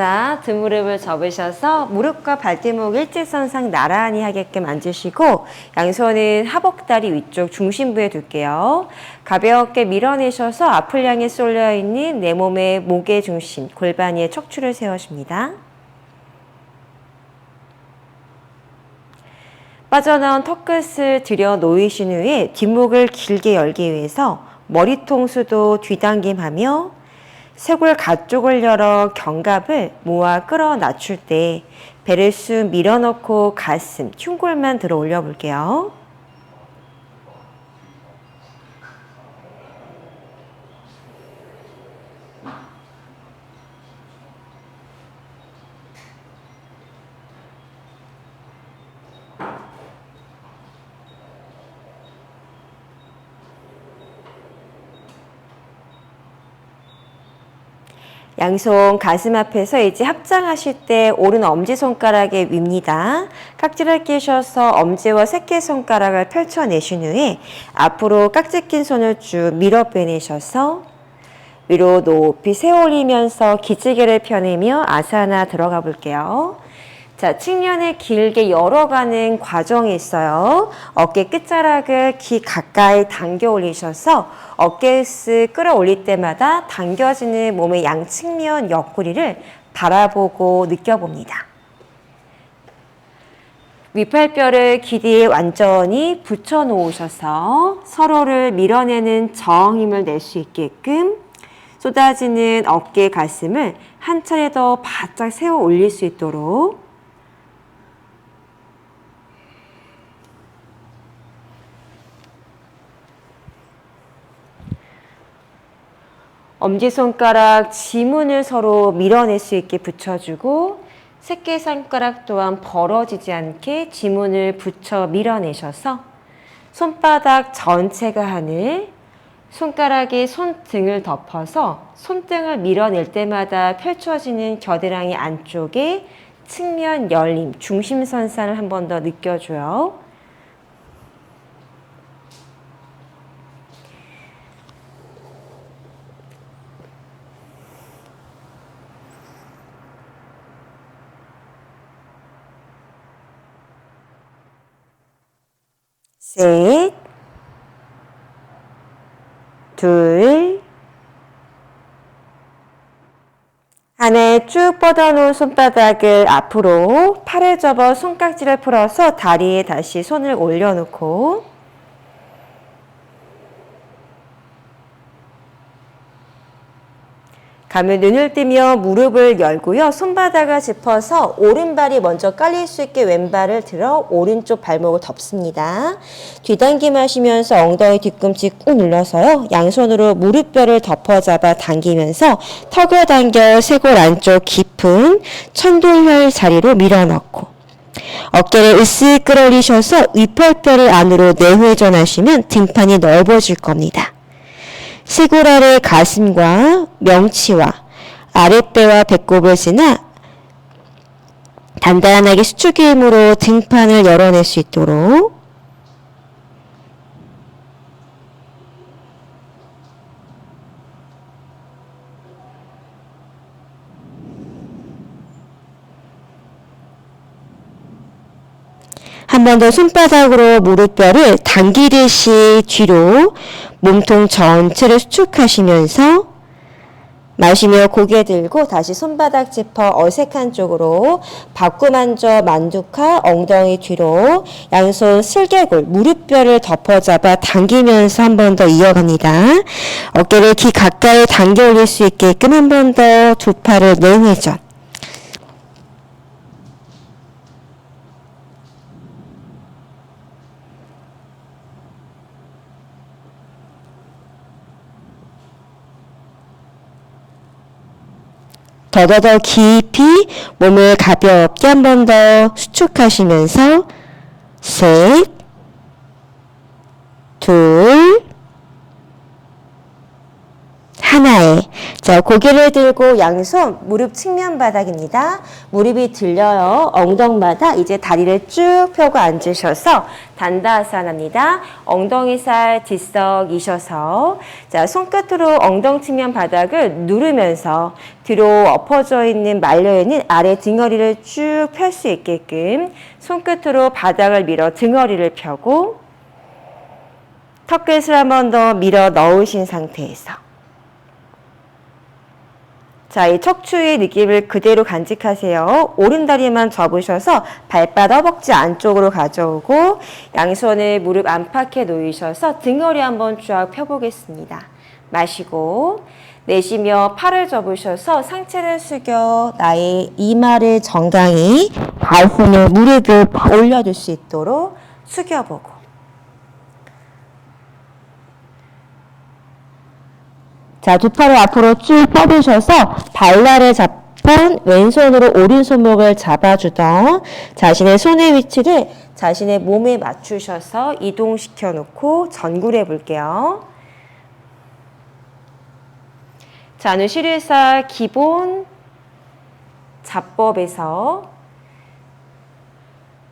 자, 등무릎을 접으셔서 무릎과 발뒤목 일직선상 나란히 하게끔 앉으시고 양손은 하복다리 위쪽 중심부에 둘게요. 가볍게 밀어내셔서 앞을 향해 쏠려있는 내 몸의 목의 중심, 골반 위에 척추를 세워줍니다. 빠져나온 턱끝을 들여 놓으신 후에 뒷목을 길게 열기 위해서 머리통수도 뒤당김하며 쇄골 가쪽을 열어 견갑을 모아 끌어 낮출 때 배를 쑥 밀어넣고 가슴, 흉골만 들어 올려 볼게요. 양손 가슴 앞에서 이제 합장하실 때 오른 엄지손가락에 윗니다. 깍지를 끼셔서 엄지와 새끼손가락을 펼쳐내신 후에 앞으로 깍지 낀 손을 쭉 밀어 빼내셔서 위로 높이 세워 올리면서 기지개를 펴내며 아사나 들어가 볼게요. 자, 측면을 길게 열어가는 과정이 있어요. 어깨 끝자락을 귀 가까이 당겨 올리셔서 어깨 쓱 끌어올릴 때마다 당겨지는 몸의 양측면 옆구리를 바라보고 느껴봅니다. 윗팔뼈를 귀 뒤에 완전히 붙여 놓으셔서 서로를 밀어내는 저항힘을 낼 수 있게끔 쏟아지는 어깨, 가슴을 한 차례 더 바짝 세워 올릴 수 있도록 엄지손가락 지문을 서로 밀어낼 수 있게 붙여주고 새끼손가락 또한 벌어지지 않게 지문을 붙여 밀어내셔서 손바닥 전체가 하늘, 손가락이 손등을 덮어서 손등을 밀어낼 때마다 펼쳐지는 겨드랑이 안쪽에 측면 열림, 중심선상을 한 번 더 느껴줘요. 셋, 둘, 하나 쭉 뻗어놓은 손바닥을 앞으로 팔을 접어 손깍지를 풀어서 다리에 다시 손을 올려놓고 가면 눈을 뜨며 무릎을 열고요. 손바닥을 짚어서 오른발이 먼저 깔릴 수 있게 왼발을 들어 오른쪽 발목을 덮습니다. 뒤당김 하시면서 엉덩이 뒤꿈치 꾹 눌러서요. 양손으로 무릎뼈를 덮어 잡아 당기면서 턱을 당겨 쇄골 안쪽 깊은 천도혈 자리로 밀어넣고 어깨를 으쓱 끌어올리셔서 윗팔뼈를 안으로 내회전하시면 등판이 넓어질 겁니다. 쇄골 아래 가슴과 명치와 아랫배와 배꼽을 지나 단단하게 수축의 힘으로 등판을 열어낼 수 있도록 한 번 더 손바닥으로 무릎뼈를 당기듯이 뒤로 몸통 전체를 수축하시면서 마시며 고개 들고 다시 손바닥 짚어 어색한 쪽으로 바꾸만져 만두카 엉덩이 뒤로 양손 슬개골 무릎뼈를 덮어잡아 당기면서 한 번 더 이어갑니다. 어깨를 귀 가까이 당겨 올릴 수 있게끔 한 번 더 두 팔을 내회전 더더더 깊이 몸을 가볍게 한 번 더 수축하시면서 셋, 둘, 하나에. 자, 고개를 들고 양손 무릎 측면 바닥입니다. 무릎이 들려요. 엉덩바닥. 이제 다리를 쭉 펴고 앉으셔서 단다아사나입니다. 엉덩이 살 뒷석이셔서 자, 손끝으로 엉덩 측면 바닥을 누르면서 뒤로 엎어져 있는 말려있는 아래 등허리를 쭉 펼 수 있게끔 손끝으로 바닥을 밀어 등허리를 펴고 턱끝을 한 번 더 밀어 넣으신 상태에서 자, 이 척추의 느낌을 그대로 간직하세요. 오른다리만 접으셔서 발바닥 허벅지 안쪽으로 가져오고 양손을 무릎 안팎에 놓이셔서 등허리 한번 쫙 펴보겠습니다. 마시고 내쉬며 팔을 접으셔서 상체를 숙여 나의 이마를 정강히 가슴에 무릎을 올려줄 수 있도록 숙여보고 자, 두 팔을 앞으로 쭉 뻗으셔서 발날을 잡던 왼손으로 오른손목을 잡아주던 자신의 손의 위치를 자신의 몸에 맞추셔서 이동시켜 놓고 전굴해 볼게요. 자, 누시르사 기본 잡법에서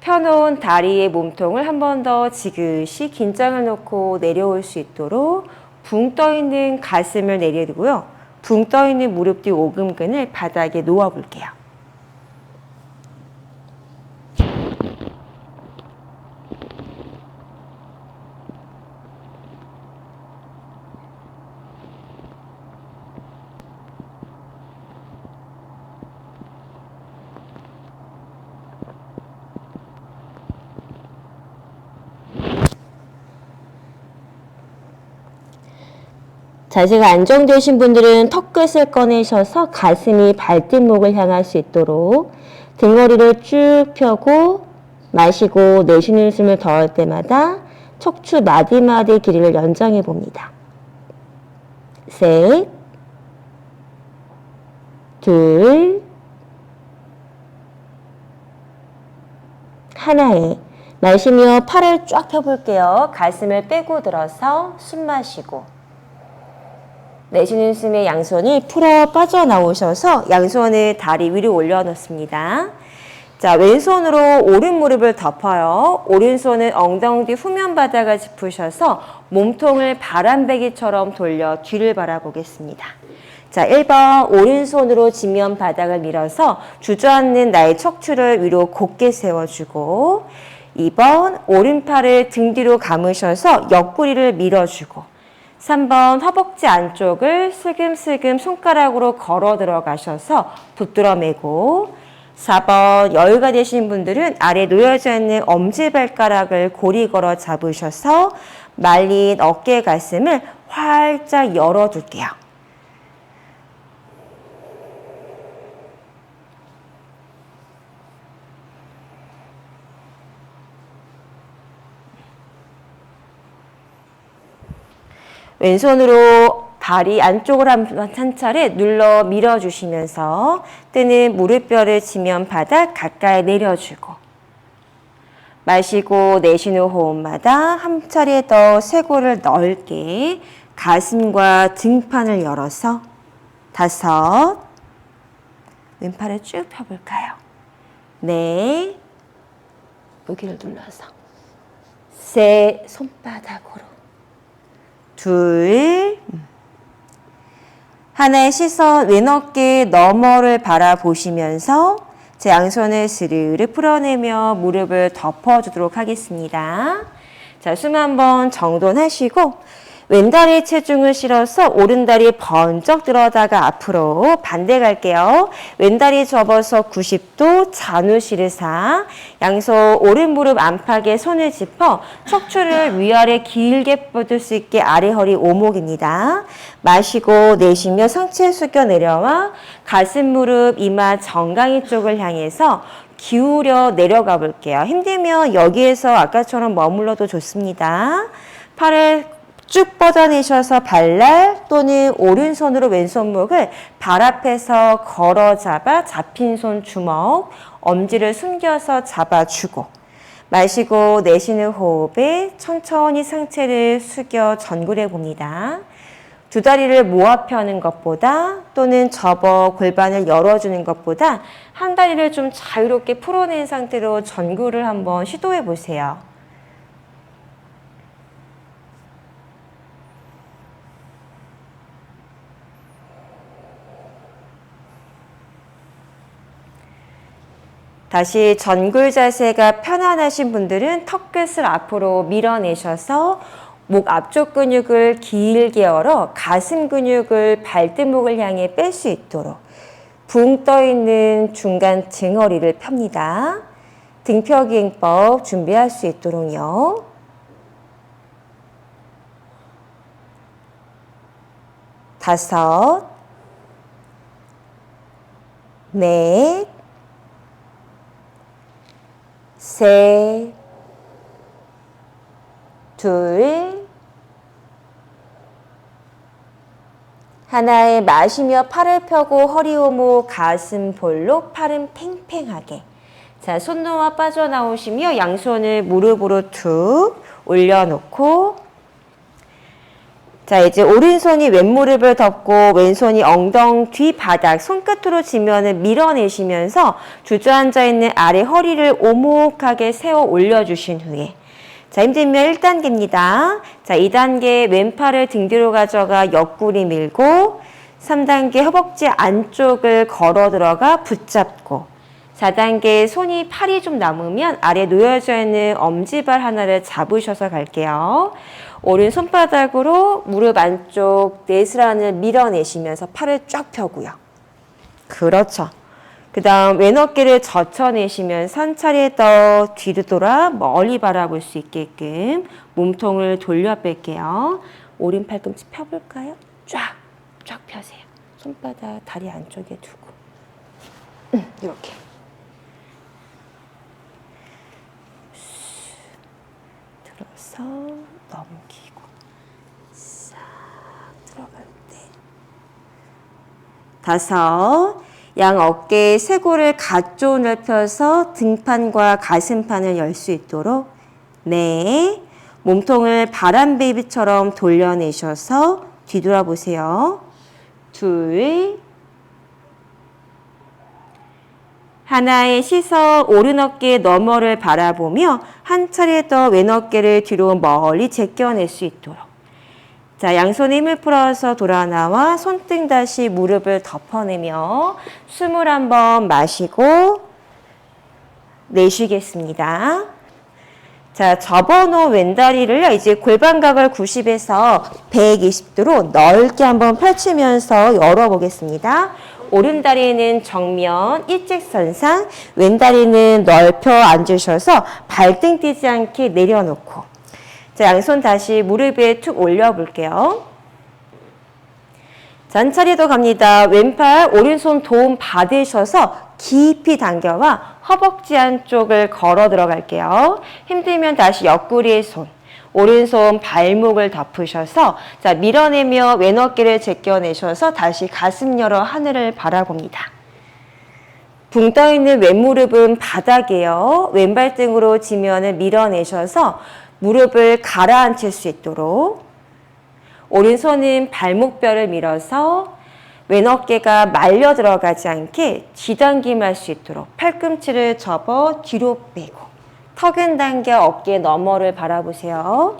펴놓은 다리의 몸통을 한 번 더 지그시 긴장을 놓고 내려올 수 있도록 붕 떠있는 가슴을 내려두고요. 붕 떠있는 무릎 뒤 오금근을 바닥에 놓아볼게요. 자세가 안정되신 분들은 턱끝을 꺼내셔서 가슴이 발등목을 향할 수 있도록 등허리를 쭉 펴고 마시고 내쉬는 숨을 더할 때마다 척추 마디마디 길이를 연장해 봅니다. 셋, 둘, 하나에 마시며 팔을 쫙 펴볼게요. 가슴을 빼고 들어서 숨 마시고 내쉬는 숨에 양손이 풀어 빠져나오셔서 양손을 다리 위로 올려놓습니다. 자, 왼손으로 오른 무릎을 덮어요. 오른손은 엉덩이 뒤 후면 바닥을 짚으셔서 몸통을 바람배기처럼 돌려 뒤를 바라보겠습니다. 자, 1번 오른손으로 지면 바닥을 밀어서 주저앉는 나의 척추를 위로 곧게 세워주고 2번 오른팔을 등 뒤로 감으셔서 옆구리를 밀어주고 3번 허벅지 안쪽을 슬금슬금 손가락으로 걸어 들어가셔서 붙들어 매고 4번 여유가 되신 분들은 아래 놓여져 있는 엄지발가락을 고리 걸어 잡으셔서 말린 어깨 가슴을 활짝 열어둘게요. 왼손으로 다리 안쪽을 한 차례 눌러 밀어주시면서 뜨는 무릎뼈를 지면 바닥 가까이 내려주고 마시고 내쉬는 호흡마다 한 차례 더 쇄골을 넓게 가슴과 등판을 열어서 5 왼팔을 쭉 펴볼까요? 네, 여기를 눌러서 3 손바닥으로 2 하나의 시선 왼 어깨 너머를 바라보시면서 제 양손을 스르르 풀어내며 무릎을 덮어주도록 하겠습니다. 자, 숨 한번 정돈하시고 왼다리에 체중을 실어서 오른다리 번쩍 들어다가 앞으로 반대 갈게요. 왼다리 접어서 90도 자누시르사 양손 오른 무릎 안팎에 손을 짚어 척추를 위아래 길게 뻗을 수 있게 아래 허리 오목입니다. 마시고 내쉬며 상체 숙여 내려와 가슴 무릎 이마 정강이 쪽을 향해서 기울여 내려가 볼게요. 힘들면 여기에서 아까처럼 머물러도 좋습니다. 팔을 쭉 뻗어내셔서 발날 또는 오른손으로 왼손목을 발 앞에서 걸어 잡아 잡힌 손 주먹, 엄지를 숨겨서 잡아주고 마시고 내쉬는 호흡에 천천히 상체를 숙여 전굴해 봅니다. 두 다리를 모아 펴는 것보다 또는 접어 골반을 열어주는 것보다 한 다리를 좀 자유롭게 풀어낸 상태로 전구를 한번 시도해 보세요. 다시 전굴 자세가 편안하신 분들은 턱끝을 앞으로 밀어내셔서 목 앞쪽 근육을 길게 열어 가슴 근육을 발등목을 향해 뺄 수 있도록 붕 떠있는 중간 등허리를 펴니다. 등펴기행법 준비할 수 있도록요. 다섯, 넷, 셋, 둘, 하나에 마시며 팔을 펴고 허리 오목 가슴 볼록 팔은 팽팽하게. 자, 손놓아 빠져나오시며 양손을 무릎으로 툭 올려놓고 자, 이제 오른손이 왼무릎을 덮고 왼손이 엉덩 뒤바닥 손끝으로 지면을 밀어내시면서 주저앉아 있는 아래 허리를 오목하게 세워 올려주신 후에 자, 힘들면 1단계입니다. 자, 2단계 왼팔을 등 뒤로 가져가 옆구리 밀고 3단계 허벅지 안쪽을 걸어 들어가 붙잡고 4단계 손이 팔이 좀 남으면 아래 놓여져 있는 엄지발 하나를 잡으셔서 갈게요. 오른 손바닥으로 무릎 안쪽 내스란을 밀어내시면서 팔을 쫙 펴고요. 그렇죠. 그 다음 왼 어깨를 젖혀내시면서 한 차례 더 뒤로 돌아 멀리 바라볼 수 있게끔 몸통을 돌려 뺄게요. 오른 팔꿈치 펴볼까요? 쫙 펴세요. 손바닥 다리 안쪽에 두고 이렇게. 들어서 넘기고 싹 들어갈 때 다섯 양 어깨의 쇄골을 가쪽 넓혀서 등판과 가슴판을 열 수 있도록 네 몸통을 바람 베이비처럼 돌려내셔서 뒤돌아보세요. 둘 하나의 시선 오른 어깨 너머를 바라보며 한 차례 더 왼 어깨를 뒤로 멀리 제껴낼 수 있도록 자, 양손에 힘을 풀어서 돌아 나와 손등 다시 무릎을 덮어내며 숨을 한번 마시고 내쉬겠습니다. 자, 접어놓은 왼다리를 이제 골반각을 90에서 120도로 넓게 한번 펼치면서 열어보겠습니다. 오른다리는 정면 일직선상, 왼다리는 넓혀 앉으셔서 발등 뛰지 않게 내려놓고 자, 양손 다시 무릎에 툭 올려볼게요. 자, 한 차례 더 갑니다. 왼팔, 오른손 도움 받으셔서 깊이 당겨와 허벅지 안쪽을 걸어 들어갈게요. 힘들면 다시 옆구리에 손, 오른손 발목을 덮으셔서 자, 밀어내며 왼 어깨를 제껴내셔서 다시 가슴 열어 하늘을 바라봅니다. 붕 떠있는 왼무릎은 바닥이에요. 왼발등으로 지면을 밀어내셔서 무릎을 가라앉힐 수 있도록 오른손은 발목뼈를 밀어서 왼 어깨가 말려 들어가지 않게 뒤당김 할 수 있도록 팔꿈치를 접어 뒤로 빼고 턱은 당겨 어깨 너머를 바라보세요.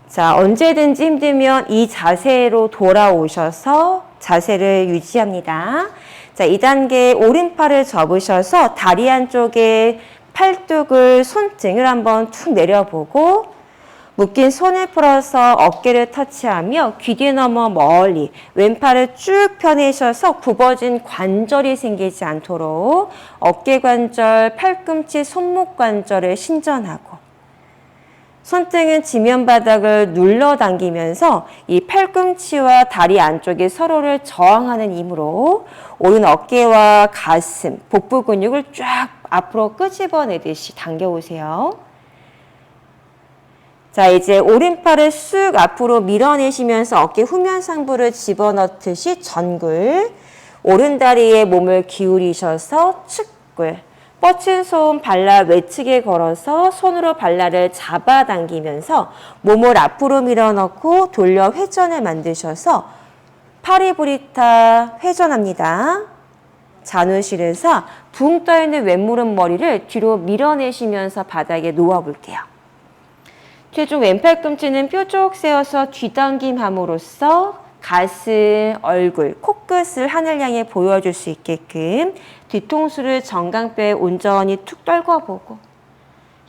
자, 언제든지 힘들면 이 자세로 돌아오셔서 자세를 유지합니다. 자, 2단계 오른팔을 접으셔서 다리 안쪽에 팔뚝을 손등을 한번 툭 내려보고 묶인 손을 풀어서 어깨를 터치하며 귀 뒤 넘어 멀리 왼팔을 쭉 펴내셔서 굽어진 관절이 생기지 않도록 어깨 관절, 팔꿈치, 손목 관절을 신전하고 손등은 지면 바닥을 눌러 당기면서 이 팔꿈치와 다리 안쪽에 서로를 저항하는 힘으로 오른 어깨와 가슴, 복부 근육을 쫙 앞으로 끄집어내듯이 당겨오세요. 자, 이제 오른팔을 쑥 앞으로 밀어내시면서 어깨 후면 상부를 집어넣듯이 전굴, 오른다리에 몸을 기울이셔서 측굴, 뻗친 손 발라 외측에 걸어서 손으로 발라를 잡아당기면서 몸을 앞으로 밀어넣고 돌려 회전을 만드셔서 파리브리타 회전합니다. 잔우실에서 붕 떠있는 왼무릎 머리를 뒤로 밀어내시면서 바닥에 놓아볼게요. 최종 왼팔 꿈치는 뾰족 세워서 뒤당김함으로써 가슴, 얼굴, 코끝을 하늘 향해 보여줄 수 있게끔 뒤통수를 정강뼈에 온전히 툭 떨궈보고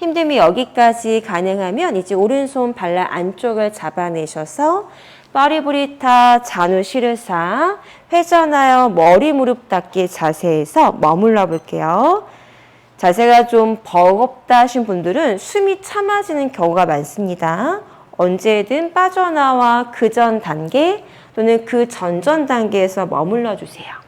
힘듦이 여기까지 가능하면 이제 오른손 발라 안쪽을 잡아내셔서 파리브리타 자누시르사 회전하여 머리 무릎 닿기 자세에서 머물러 볼게요. 자세가 좀 버겁다 하신 분들은 숨이 참아지는 경우가 많습니다. 언제든 빠져나와 그 전 단계 또는 그 전전 단계에서 머물러 주세요.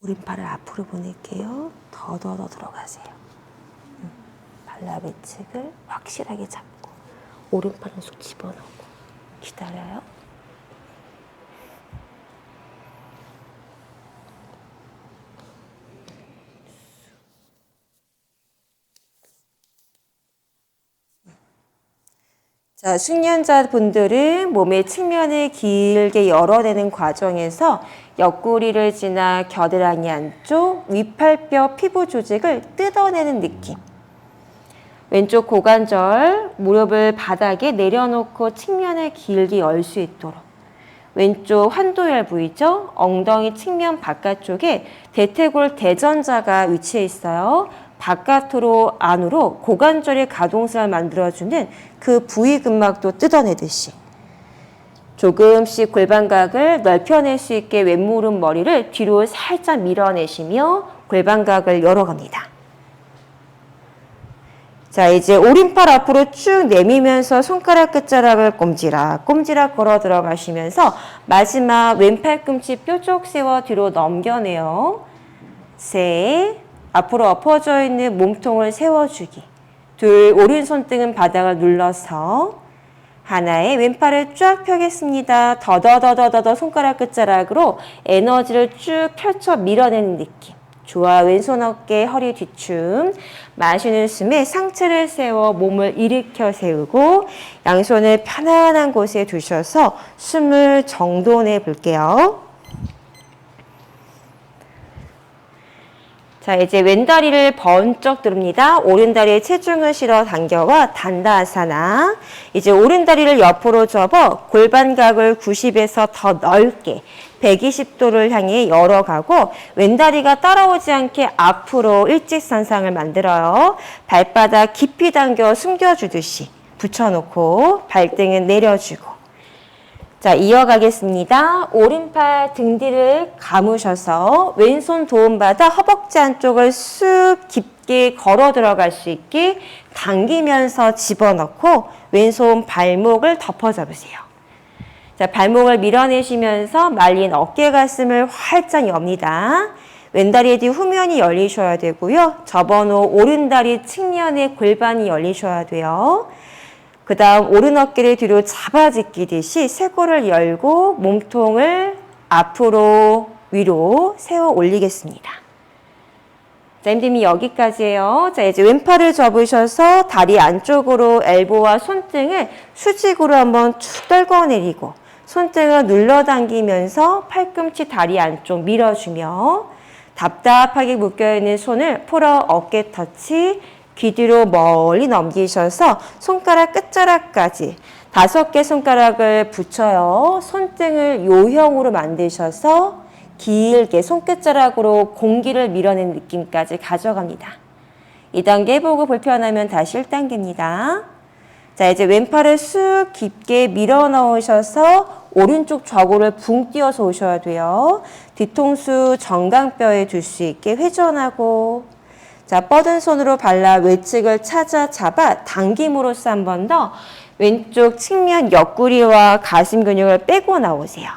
오른팔을 앞으로 보낼게요. 더 들어가세요. 발라 배측을 확실하게 잡고 오른팔은 속 집어넣고 기다려요. 자, 숙련자분들은 몸의 측면을 길게 열어내는 과정에서 옆구리를 지나 겨드랑이 안쪽 윗팔뼈 피부 조직을 뜯어내는 느낌. 왼쪽 고관절, 무릎을 바닥에 내려놓고 측면을 길게 열 수 있도록. 왼쪽 환도열 부위죠? 엉덩이 측면 바깥쪽에 대퇴골 대전자가 위치해 있어요. 바깥으로 안으로 고관절의 가동성을 만들어주는 그 부위 근막도 뜯어내듯이 조금씩 골반각을 넓혀낼 수 있게 왼무릎 머리를 뒤로 살짝 밀어내시며 골반각을 열어갑니다. 자, 이제 오른팔 앞으로 쭉 내밀면서 손가락 끝자락을 꼼지락 걸어 들어가시면서 마지막 왼팔 꿈치 뾰족 세워 뒤로 넘겨내요. 셋, 앞으로 엎어져 있는 몸통을 세워주기. 둘, 오른손등은 바닥을 눌러서 하나에 왼팔을 쫙 펴겠습니다. 더더더더더 손가락 끝자락으로 에너지를 쭉 펼쳐 밀어내는 느낌. 좋아, 왼손 어깨, 허리 뒤춤. 마시는 숨에 상체를 세워 몸을 일으켜 세우고 양손을 편안한 곳에 두셔서 숨을 정돈해 볼게요. 자, 이제 왼다리를 번쩍 들읍니다. 오른다리에 체중을 실어 당겨와 단다아사나. 이제 오른다리를 옆으로 접어 골반각을 90에서 더 넓게 120도를 향해 열어가고 왼다리가 따라오지 않게 앞으로 일직선상을 만들어요. 발바닥 깊이 당겨 숨겨주듯이 붙여놓고 발등은 내려주고. 자, 이어가겠습니다. 오른팔 등 뒤를 감으셔서 왼손 도움받아 허벅지 안쪽을 쑥 깊게 걸어 들어갈 수 있게 당기면서 집어넣고 왼손 발목을 덮어 잡으세요. 자, 발목을 밀어내시면서 말린 어깨 가슴을 활짝 엽니다. 왼다리 뒤 후면이 열리셔야 되고요. 접어놓은 오른다리 측면에 골반이 열리셔야 돼요. 그 다음 오른 어깨를 뒤로 잡아지끼듯이 쇄골을 열고 몸통을 앞으로 위로 세워 올리겠습니다. 자, 힘듦이 여기까지예요. 자, 이제 왼팔을 접으셔서 다리 안쪽으로 엘보와 손등을 수직으로 한번 축 떨궈내리고 손등을 눌러당기면서 팔꿈치 다리 안쪽 밀어주며 답답하게 묶여있는 손을 풀어 어깨 터치, 귀 뒤로 멀리 넘기셔서 손가락 끝자락까지 5개 손가락을 붙여요. 손등을 요형으로 만드셔서 길게 손끝자락으로 공기를 밀어낸 느낌까지 가져갑니다. 2단계 해보고 불편하면 다시 1단계입니다. 자, 이제 왼팔을 쑥 깊게 밀어 넣으셔서 오른쪽 좌골을 붕 띄어서 오셔야 돼요. 뒤통수 정강뼈에 둘 수 있게 회전하고, 자, 뻗은 손으로 발라 외측을 찾아 잡아 당김으로써 한 번 더 왼쪽 측면 옆구리와 가슴 근육을 빼고 나오세요.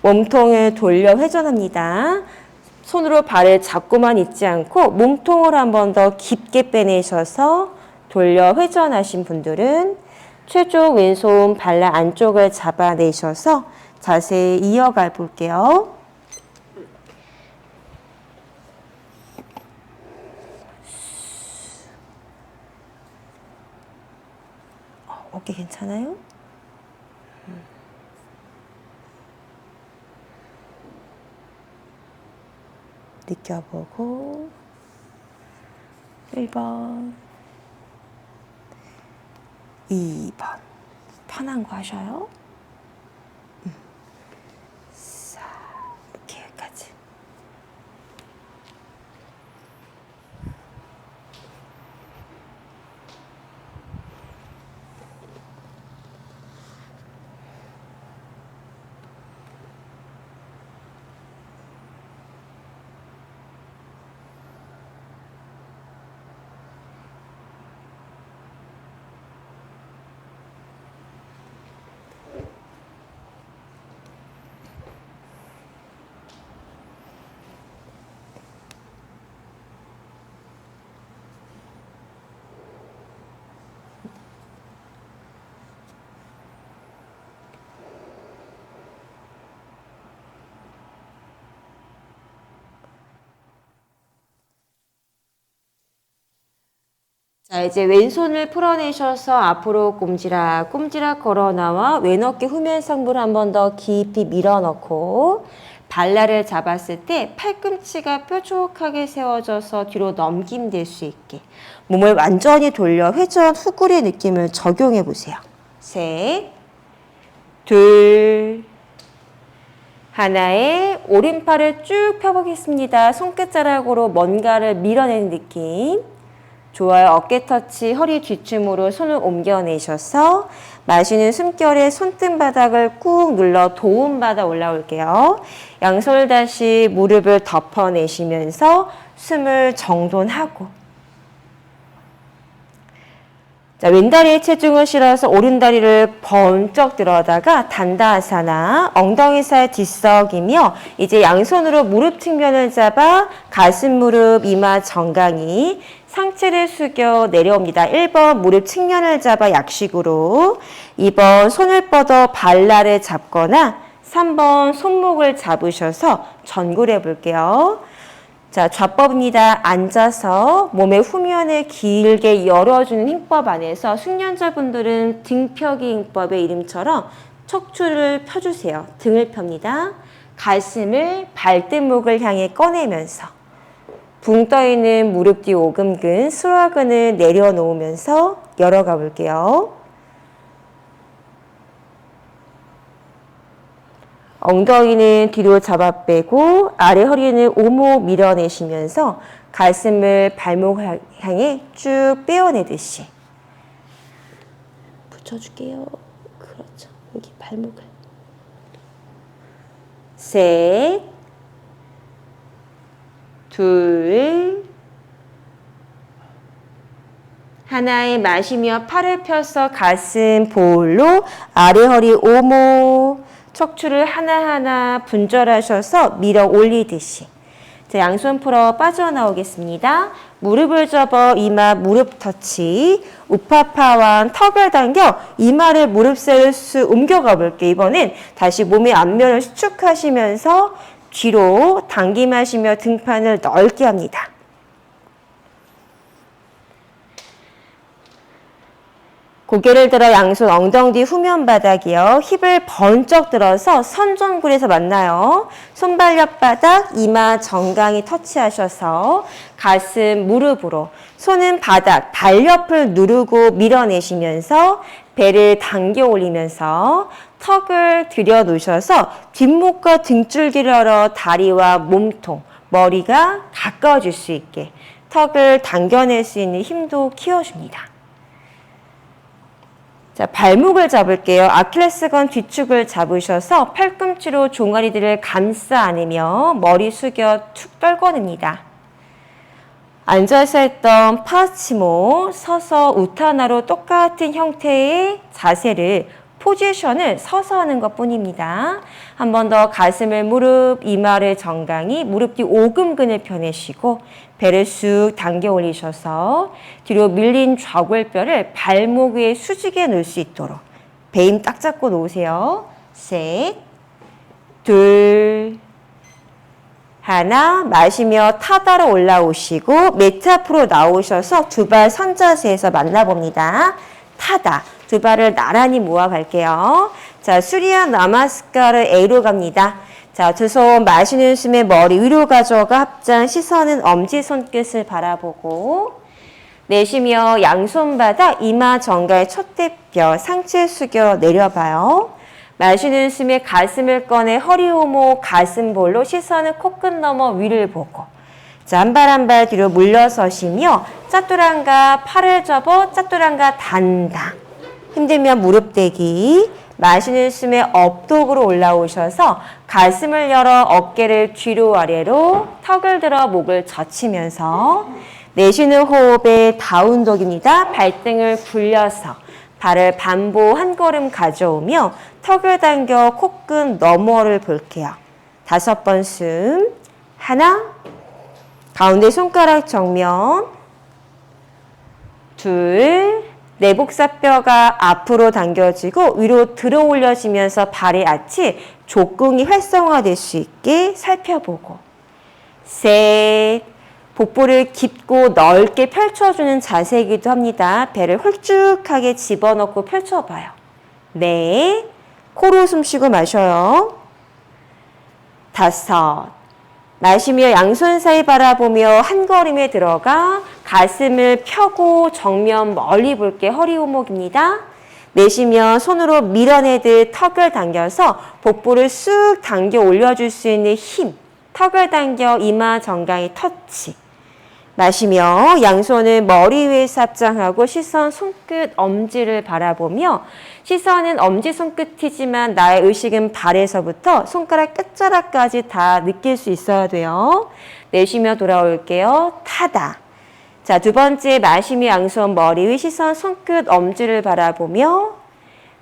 몸통을 돌려 회전합니다. 손으로 발을 잡고만 있지 않고 몸통을 한 번 더 깊게 빼내셔서 돌려 회전하신 분들은 최쪽 왼손 발라 안쪽을 잡아내셔서 자세 이어가 볼게요. 어깨 괜찮아요? 느껴보고 1번 2번 편한 거 하셔요. 자, 이렇게 여기까지. 자, 이제 왼손을 풀어내셔서 앞으로 꼼지락 꼼지락 걸어 나와 왼어깨 후면상부를 한 번 더 깊이 밀어넣고 발라를 잡았을 때 팔꿈치가 뾰족하게 세워져서 뒤로 넘김될 수 있게 몸을 완전히 돌려 회전 후구리 느낌을 적용해 보세요. 셋, 둘, 하나에 오른팔을 쭉 펴보겠습니다. 손끝자락으로 뭔가를 밀어내는 느낌. 좋아요. 어깨 터치, 허리 뒤춤으로 손을 옮겨내셔서 마시는 숨결에 손등바닥을 꾹 눌러 도움받아 올라올게요. 양손을 다시 무릎을 덮어내시면서 숨을 정돈하고, 자, 왼다리에 체중을 실어서 오른다리를 번쩍 들어다가 단다아사나, 엉덩이 살 뒤썩이며 이제 양손으로 무릎 측면을 잡아 가슴, 무릎, 이마, 정강이 상체를 숙여 내려옵니다. 1번 무릎 측면을 잡아 약식으로, 2번 손을 뻗어 발라를 잡거나 3번 손목을 잡으셔서 전굴해 볼게요. 자, 좌법입니다. 앉아서 몸의 후면을 길게 열어주는 힘법 안에서 숙련자분들은 등펴기 힘법의 이름처럼 척추를 펴주세요. 등을 펴니다. 가슴을 발등목을 향해 꺼내면서 붕 떠있는 무릎 뒤 오금근, 수화근을 내려놓으면서 열어가 볼게요. 엉덩이는 뒤로 잡아 빼고 아래 허리는 오목 밀어내시면서 가슴을 발목 향해 쭉 빼어내듯이 붙여줄게요. 그렇죠. 여기 발목을. 셋, 둘, 하나에 마시며 팔을 펴서 가슴 볼로 아래 허리 오목, 척추를 하나하나 분절하셔서 밀어 올리듯이. 자, 양손 풀어 빠져나오겠습니다. 무릎을 접어 이마 무릎 터치, 우파파완 턱을 당겨 이마를 무릎살을 쑥 옮겨가 볼게요. 이번엔 다시 몸의 앞면을 수축하시면서 뒤로 당김하시며 등판을 넓게 합니다. 고개를 들어 양손 엉덩이 뒤 후면 바닥이요. 힙을 번쩍 들어서 선전굴에서 만나요. 손발 옆바닥, 이마 정강이 터치하셔서 가슴 무릎으로, 손은 바닥, 발 옆을 누르고 밀어내시면서 배를 당겨 올리면서 턱을 들여 놓으셔서 뒷목과 등줄기를 열어 다리와 몸통, 머리가 가까워질 수 있게 턱을 당겨낼 수 있는 힘도 키워줍니다. 자, 발목을 잡을게요. 아킬레스건 뒤축을 잡으셔서 팔꿈치로 종아리들을 감싸 안으며 머리 숙여 툭 떨궈냅니다. 앉아서 했던 파치모, 서서 우타나로 똑같은 형태의 자세를 포지션을 서서 하는 것뿐입니다. 한 번 더 가슴을 무릎, 이마를 정강히 무릎 뒤 오금근을 펴내시고 배를 쑥 당겨 올리셔서 뒤로 밀린 좌골뼈를 발목 위에 수직에 놓을 수 있도록 배 힘 딱 잡고 놓으세요. 셋, 둘, 하나, 마시며 타다로 올라오시고 매트 앞으로 나오셔서 두 발 선자세에서 만나봅니다. 타다. 두 발을 나란히 모아 갈게요. 자, 수리야 나마스카르 A로 갑니다. 자, 두 손 마시는 숨에 머리 위로 가져가 합장, 시선은 엄지손끝을 바라보고 내쉬며 양손바닥 이마 정갈 촛대뼈 상체 숙여 내려봐요. 마시는 숨에 가슴을 꺼내 허리 오목 가슴볼로 시선은 코끝 넘어 위를 보고 자, 한 발 한 발 뒤로 물러서시며 짜뚜랑가 팔을 접어 짜뚜랑가 단다. 힘들면 무릎 대기. 마시는 숨에 업독으로 올라오셔서 가슴을 열어 어깨를 뒤로 아래로 턱을 들어 목을 젖히면서 내쉬는 호흡에 다운독입니다. 발등을 굴려서 발을 반보 한 걸음 가져오며 턱을 당겨 코끝 너머를 볼게요. 5번 숨. 하나, 가운데 손가락 정면, 둘, 내복사뼈가 앞으로 당겨지고 위로 들어 올려지면서 발의 아치, 족궁이 활성화될 수 있게 살펴보고 셋, 복부를 깊고 넓게 펼쳐주는 자세이기도 합니다. 배를 홀쭉하게 집어넣고 펼쳐봐요. 넷, 코로 숨 쉬고 마셔요. 5, 마시며 양손 사이 바라보며 한 걸음에 들어가 가슴을 펴고 정면 멀리 볼게 허리 오목입니다. 내쉬며 손으로 밀어내듯 턱을 당겨서 복부를 쑥 당겨 올려줄 수 있는 힘. 턱을 당겨 이마 정강이 터치. 마시며 양손을 머리 위에 삽장하고 시선 손끝 엄지를 바라보며 시선은 엄지 손끝이지만 나의 의식은 발에서부터 손가락 끝자락까지 다 느낄 수 있어야 돼요. 내쉬며 돌아올게요. 타다. 자, 두 번째 마시며 양손 머리 위 시선 손끝 엄지를 바라보며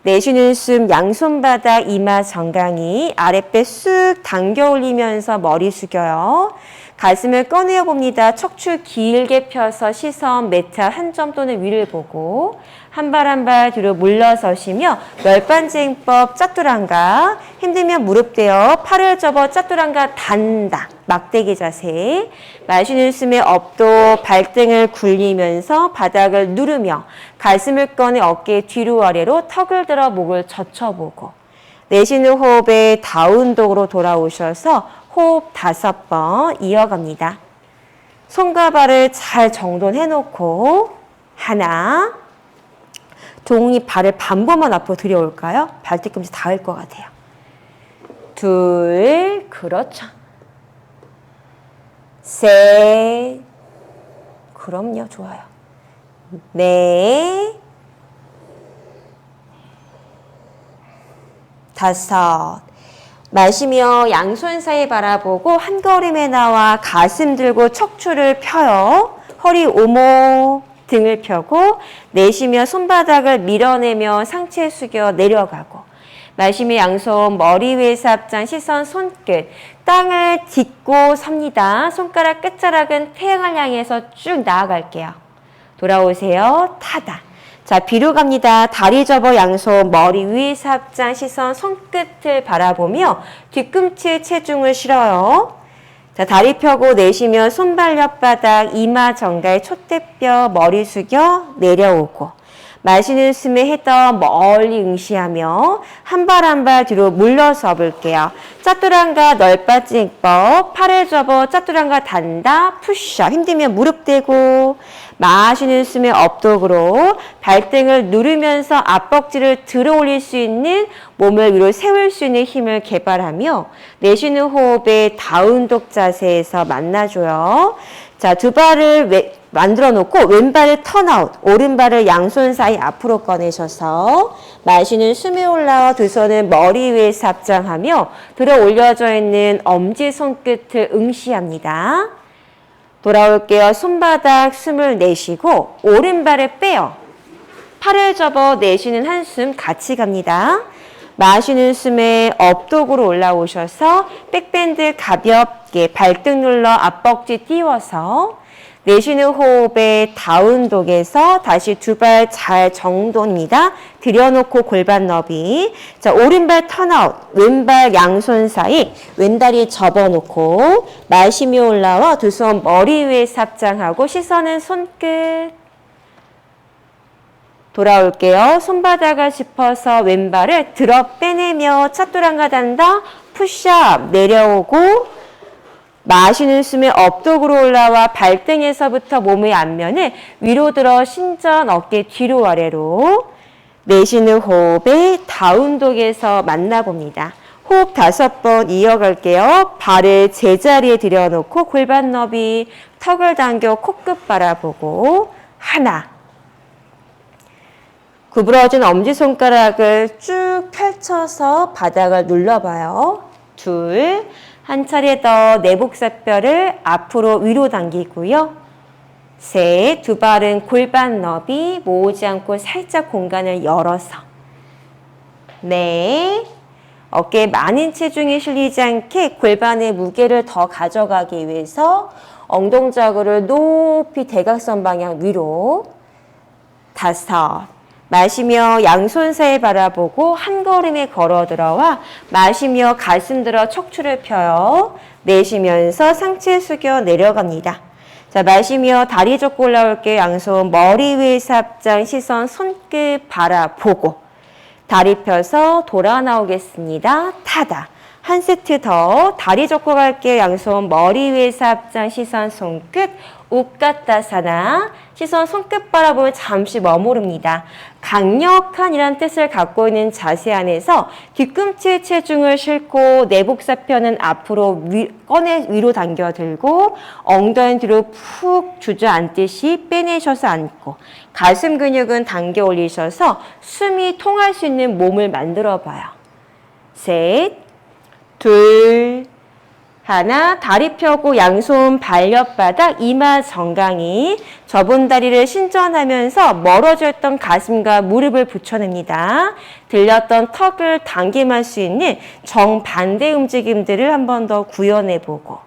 내쉬는 숨 양손바닥 이마 정강이 아랫배 쑥 당겨 올리면서 머리 숙여요. 가슴을 꺼내어 봅니다. 척추 길게 펴서 시선 매트 한 점 또는 위를 보고 한 발 한 발 뒤로 물러서시며 열반제행법 짜뚜랑가 힘들면 무릎 대어 팔을 접어 짜뚜랑가 단다. 막대기 자세. 마시는 숨에 업도 발등을 굴리면서 바닥을 누르며 가슴을 꺼내 어깨 뒤로 아래로 턱을 들어 목을 젖혀보고 내쉬는 호흡에 다운독으로 돌아오셔서 호흡 5번 이어갑니다. 손과 발을 잘 정돈해 놓고 하나, 종이 발을 반번만 앞으로 들여올까요? 발 뒤꿈치 닿을 것 같아요. 둘, 그렇죠. 셋, 그럼요, 좋아요. 넷, 5, 마시며 양손 사이 바라보고 한 걸음에 나와 가슴 들고 척추를 펴요. 허리 오목 등을 펴고 내쉬며 손바닥을 밀어내며 상체 숙여 내려가고 마시며 양손 머리 위에서 합장 시선 손끝 땅을 딛고 섭니다. 손가락 끝자락은 태양을 향해서 쭉 나아갈게요. 돌아오세요. 타다. 자, 비로 갑니다. 다리 접어 양손 머리 위에서 합장 시선 손끝을 바라보며 뒤꿈치에 체중을 실어요. 자, 다리 펴고 내쉬며 손발 옆바닥 이마 정갈 촛대뼈 머리 숙여 내려오고 마시는 숨에 헤더 멀리 응시하며 한 발 한 발 뒤로 물러서 볼게요. 짜뚜랑가 널빠찡법, 팔을 접어 짜뚜랑가 단다, 푸시업, 힘들면 무릎 대고 마시는 숨에 업독으로 발등을 누르면서 앞벅지를 들어 올릴 수 있는 몸을 위로 세울 수 있는 힘을 개발하며 내쉬는 호흡에 다운독 자세에서 만나줘요. 자, 두 발을 만들어 놓고 왼발을 턴아웃, 오른발을 양손 사이 앞으로 꺼내셔서 마시는 숨이 올라와 두 손은 머리 위에서 합장하며 들어 올려져 있는 엄지 손끝을 응시합니다. 돌아올게요. 손바닥 숨을 내쉬고 오른발을 빼요. 팔을 접어 내쉬는 한숨 같이 갑니다. 마시는 숨에 업독으로 올라오셔서 백밴드 가볍게 발등 눌러 앞벅지 띄워서 내쉬는 호흡에 다운독에서 다시 두 발 잘 정돈입니다. 들여놓고 골반 너비. 자, 오른발 턴아웃, 왼발 양손 사이, 왼다리 접어놓고 마시며 올라와 두 손 머리 위에 삽장하고 시선은 손끝. 돌아올게요. 손바닥을 짚어서 왼발을 들어 빼내며 차뚜랑가 단다. 푸시업 내려오고 마시는 숨에 업독으로 올라와 발등에서부터 몸의 앞면을 위로 들어 신전 어깨 뒤로 아래로 내쉬는 호흡에 다운독에서 만나봅니다. 호흡 5번 이어갈게요. 발을 제자리에 들여놓고 골반 너비 턱을 당겨 코끝 바라보고 하나 구부러진 엄지손가락을 쭉 펼쳐서 바닥을 눌러봐요. 둘, 한 차례 더 내복사뼈를 앞으로 위로 당기고요. 셋, 두 발은 골반 너비 모으지 않고 살짝 공간을 열어서. 넷, 어깨에 많은 체중이 실리지 않게 골반의 무게를 더 가져가기 위해서 엉덩자구를 높이 대각선 방향 위로. 다섯, 마시며 양손 사이 바라보고 한 걸음에 걸어 들어와 마시며 가슴 들어 척추를 펴요. 내쉬면서 상체 숙여 내려갑니다. 자, 마시며 다리 접고 올라올게요. 양손 머리 위에 삽장 시선 손끝 바라보고 다리 펴서 돌아 나오겠습니다. 타다. 한 세트 더 다리 접고 갈게요. 양손 머리 위에 삽장 시선 손끝 우까따사나 시선 손끝 바라보면 잠시 머무릅니다. 강력한 이란 뜻을 갖고 있는 자세 안에서 뒤꿈치에 체중을 싣고 내복사편은 앞으로 꺼내 위로 당겨 들고 엉덩이 뒤로 푹 주저앉듯이 빼내셔서 앉고 가슴 근육은 당겨 올리셔서 숨이 통할 수 있는 몸을 만들어 봐요. 셋, 둘, 하나, 다리 펴고 양손 발옆바닥 이마 정강이 접은 다리를 신전하면서 멀어져 있던 가슴과 무릎을 붙여냅니다. 들렸던 턱을 당김할 수 있는 정반대 움직임들을 한 번 더 구현해보고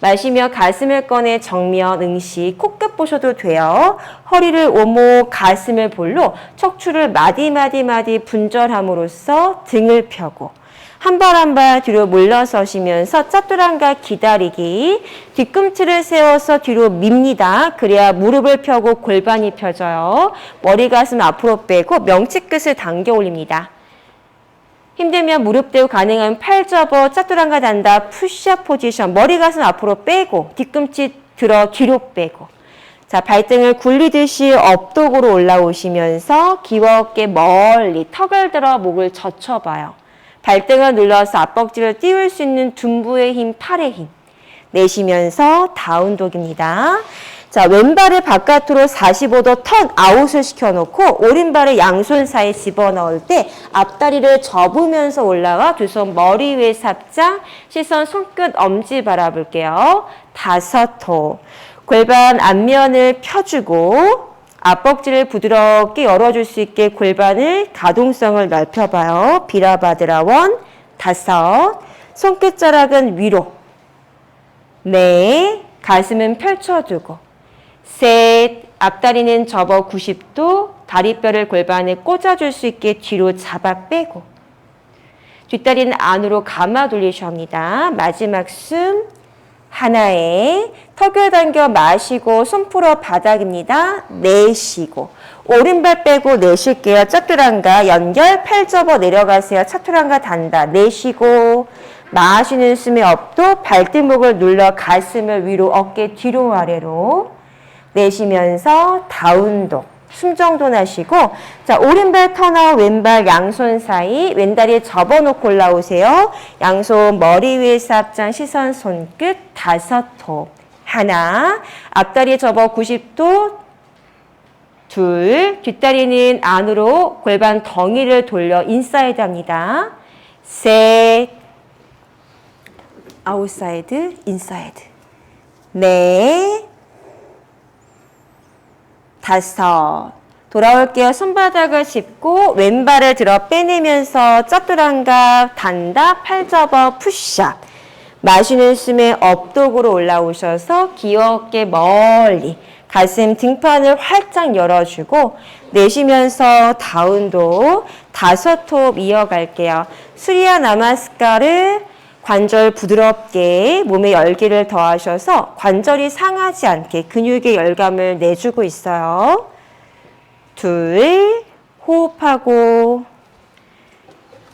마시며 가슴을 꺼내 정면 응시 코끝 보셔도 돼요. 허리를 오목 가슴을 볼로 척추를 마디마디 분절함으로써 등을 펴고 한 발 한 발 뒤로 물러서시면서 짜뚜랑가 기다리기 뒤꿈치를 세워서 뒤로 밉니다. 그래야 무릎을 펴고 골반이 펴져요. 머리 가슴 앞으로 빼고 명치 끝을 당겨 올립니다. 힘들면 무릎 대고 가능하면 팔 접어 짜뚜랑가 단다 푸시업 포지션 머리 가슴 앞으로 빼고 뒤꿈치 들어 뒤로 빼고 자, 발등을 굴리듯이 업독으로 올라오시면서 귀엽게 멀리 턱을 들어 목을 젖혀봐요. 발등을 눌러서 앞벅지를 띄울 수 있는 둔부의 힘, 팔의 힘. 내쉬면서 다운독입니다. 자, 왼발을 바깥으로 45도 턴 아웃을 시켜놓고 오른발을 양손 사이에 집어넣을 때 앞다리를 접으면서 올라와 두 손 머리 위에 삽장, 시선 손끝 엄지 바라볼게요. 5호. 골반 앞면을 펴주고 앞벅지를 부드럽게 열어줄 수 있게 골반을 가동성을 넓혀봐요. 비라바드라원 5, 손끝자락은 위로 4, 가슴은 펼쳐두고 3, 앞다리는 접어 90도 다리뼈를 골반에 꽂아줄 수 있게 뒤로 잡아 빼고 뒷다리는 안으로 감아 돌리셔야 합니다. 마지막 숨 하나에 턱을 당겨 마시고 손 풀어 바닥입니다. 내쉬고 오른발 빼고 내쉴게요. 짜투랑가 연결 팔 접어 내려가세요. 차투랑가 단다. 내쉬고 마시는 숨에 업도 발등목을 눌러 가슴을 위로 어깨 뒤로 아래로 내쉬면서 다운독 숨 정도 나시고 자 오른발 턴아웃 왼발 양손 사이 왼다리에 접어놓고 올라오세요. 양손 머리 위에서 앞장 시선 손끝 5톱 하나 앞다리에 접어 90도 둘 뒷다리는 안으로 골반 덩이를 돌려 인사이드 합니다. 셋 아웃사이드 인사이드 넷 다섯 돌아올게요. 손바닥을 짚고 왼발을 들어 빼내면서 짜투랑가 단다 팔 접어 푸시업 마시는 숨에 업독으로 올라오셔서 귀엽게 멀리 가슴 등판을 활짝 열어주고 내쉬면서 다운도 5톱 이어갈게요. 수리야 나마스카르 관절 부드럽게 몸에 열기를 더하셔서 관절이 상하지 않게 근육의 열감을 내주고 있어요. 둘, 호흡하고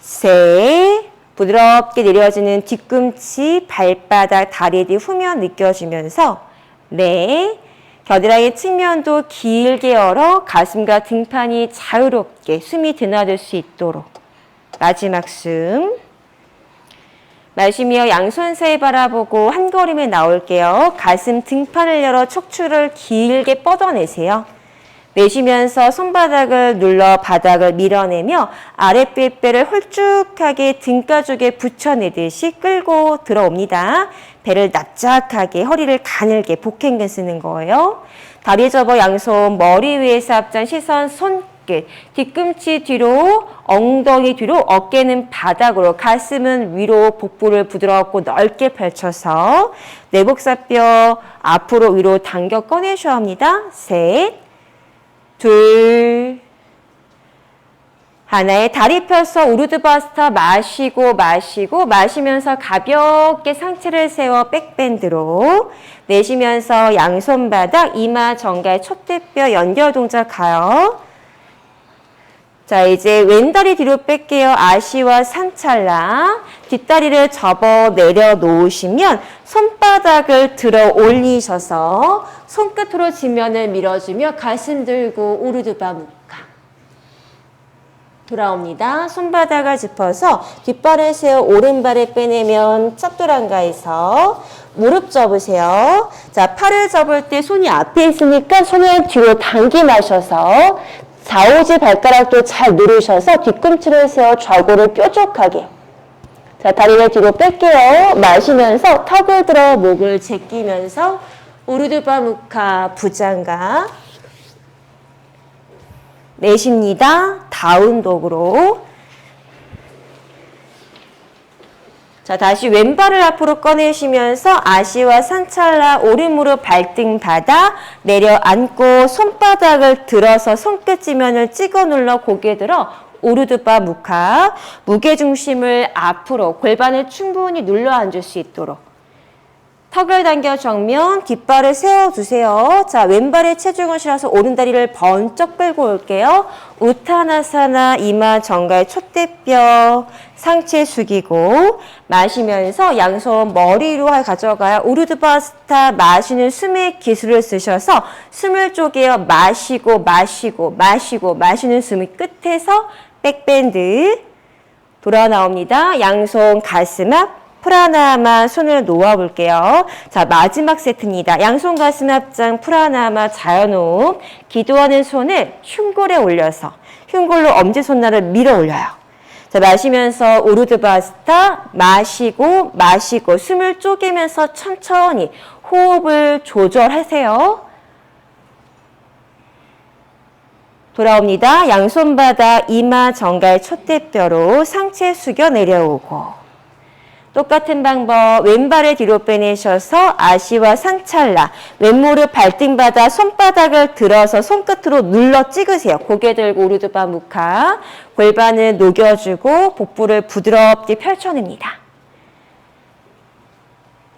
셋, 부드럽게 내려지는 뒤꿈치, 발바닥, 다리 뒤 후면 느껴지면서 넷, 겨드랑이 측면도 길게 열어 가슴과 등판이 자유롭게 숨이 드나들 수 있도록 마지막 숨 마시며 양손 사이 바라보고 한 걸음에 나올게요. 가슴 등판을 열어 척추를 길게 뻗어내세요. 내쉬면서 손바닥을 눌러 바닥을 밀어내며 아랫배를 홀쭉하게 등가죽에 붙여내듯이 끌고 들어옵니다. 배를 납작하게 허리를 가늘게 복행근 쓰는 거예요. 다리 접어 양손 머리 위에서 앞장 시선 손끝 뒤꿈치 뒤로 엉덩이 뒤로 어깨는 바닥으로 가슴은 위로 복부를 부드럽고 넓게 펼쳐서 내복사뼈 앞으로 위로 당겨 꺼내셔야 합니다. 셋 둘 하나에 다리 펴서 우르드바스타 마시고 마시면서 가볍게 상체를 세워 백밴드로 내쉬면서 양손바닥 이마 정갈 촛대뼈 연결 동작 가요. 자 이제 왼다리 뒤로 뺄게요. 아시와 산찰라 뒷다리를 접어 내려놓으시면 손바닥을 들어 올리셔서 손끝으로 지면을 밀어주며 가슴 들고 우르드바 무카 돌아옵니다. 손바닥을 짚어서 뒷발을 세워 오른발을 빼내면 짭두랑가에서 무릎 접으세요. 자 팔을 접을 때 손이 앞에 있으니까 손을 뒤로 당기 마셔서 좌우지 발가락도 잘 누르셔서 뒤꿈치를 세워 좌골을 뾰족하게 자 다리를 뒤로 뺄게요. 마시면서 턱을 들어 목을 제끼면서 우르드바 무카 부장가 내쉽니다. 다운독으로 자 다시 왼발을 앞으로 꺼내시면서 아시와 산찰라 오른 무릎 발등 받아 내려앉고 손바닥을 들어서 손끝 지면을 찍어 눌러 고개 들어 우르드바 무카 무게중심을 앞으로 골반을 충분히 눌러 앉을 수 있도록 턱을 당겨 정면 뒷발을 세워주세요. 자 왼발에 체중을 실어서 오른다리를 번쩍 끌고 올게요. 우타나사나 이마 정갈 촛대뼈 상체 숙이고 마시면서 양손 머리로 가져가요. 우르드바스타 마시는 숨의 기술을 쓰셔서 숨을 쪼개어 마시고 마시는 숨의 끝에서 백밴드 돌아 나옵니다. 양손 가슴 앞 프라나마 손을 놓아 볼게요. 자, 마지막 세트입니다. 양손 가슴 앞장 프라나마 자연호흡. 기도하는 손을 흉골에 올려서 흉골로 엄지손날을 밀어 올려요. 자, 마시면서 우르드바스타 마시고 숨을 쪼개면서 천천히 호흡을 조절하세요. 돌아옵니다. 양손바닥 이마 정갈 촛대뼈로 상체 숙여 내려오고 똑같은 방법 왼발을 뒤로 빼내셔서 아시와 산찰라 왼무릎 발등받아 손바닥을 들어서 손끝으로 눌러 찍으세요. 고개 들고 우르드바 무카 골반을 녹여주고 복부를 부드럽게 펼쳐냅니다.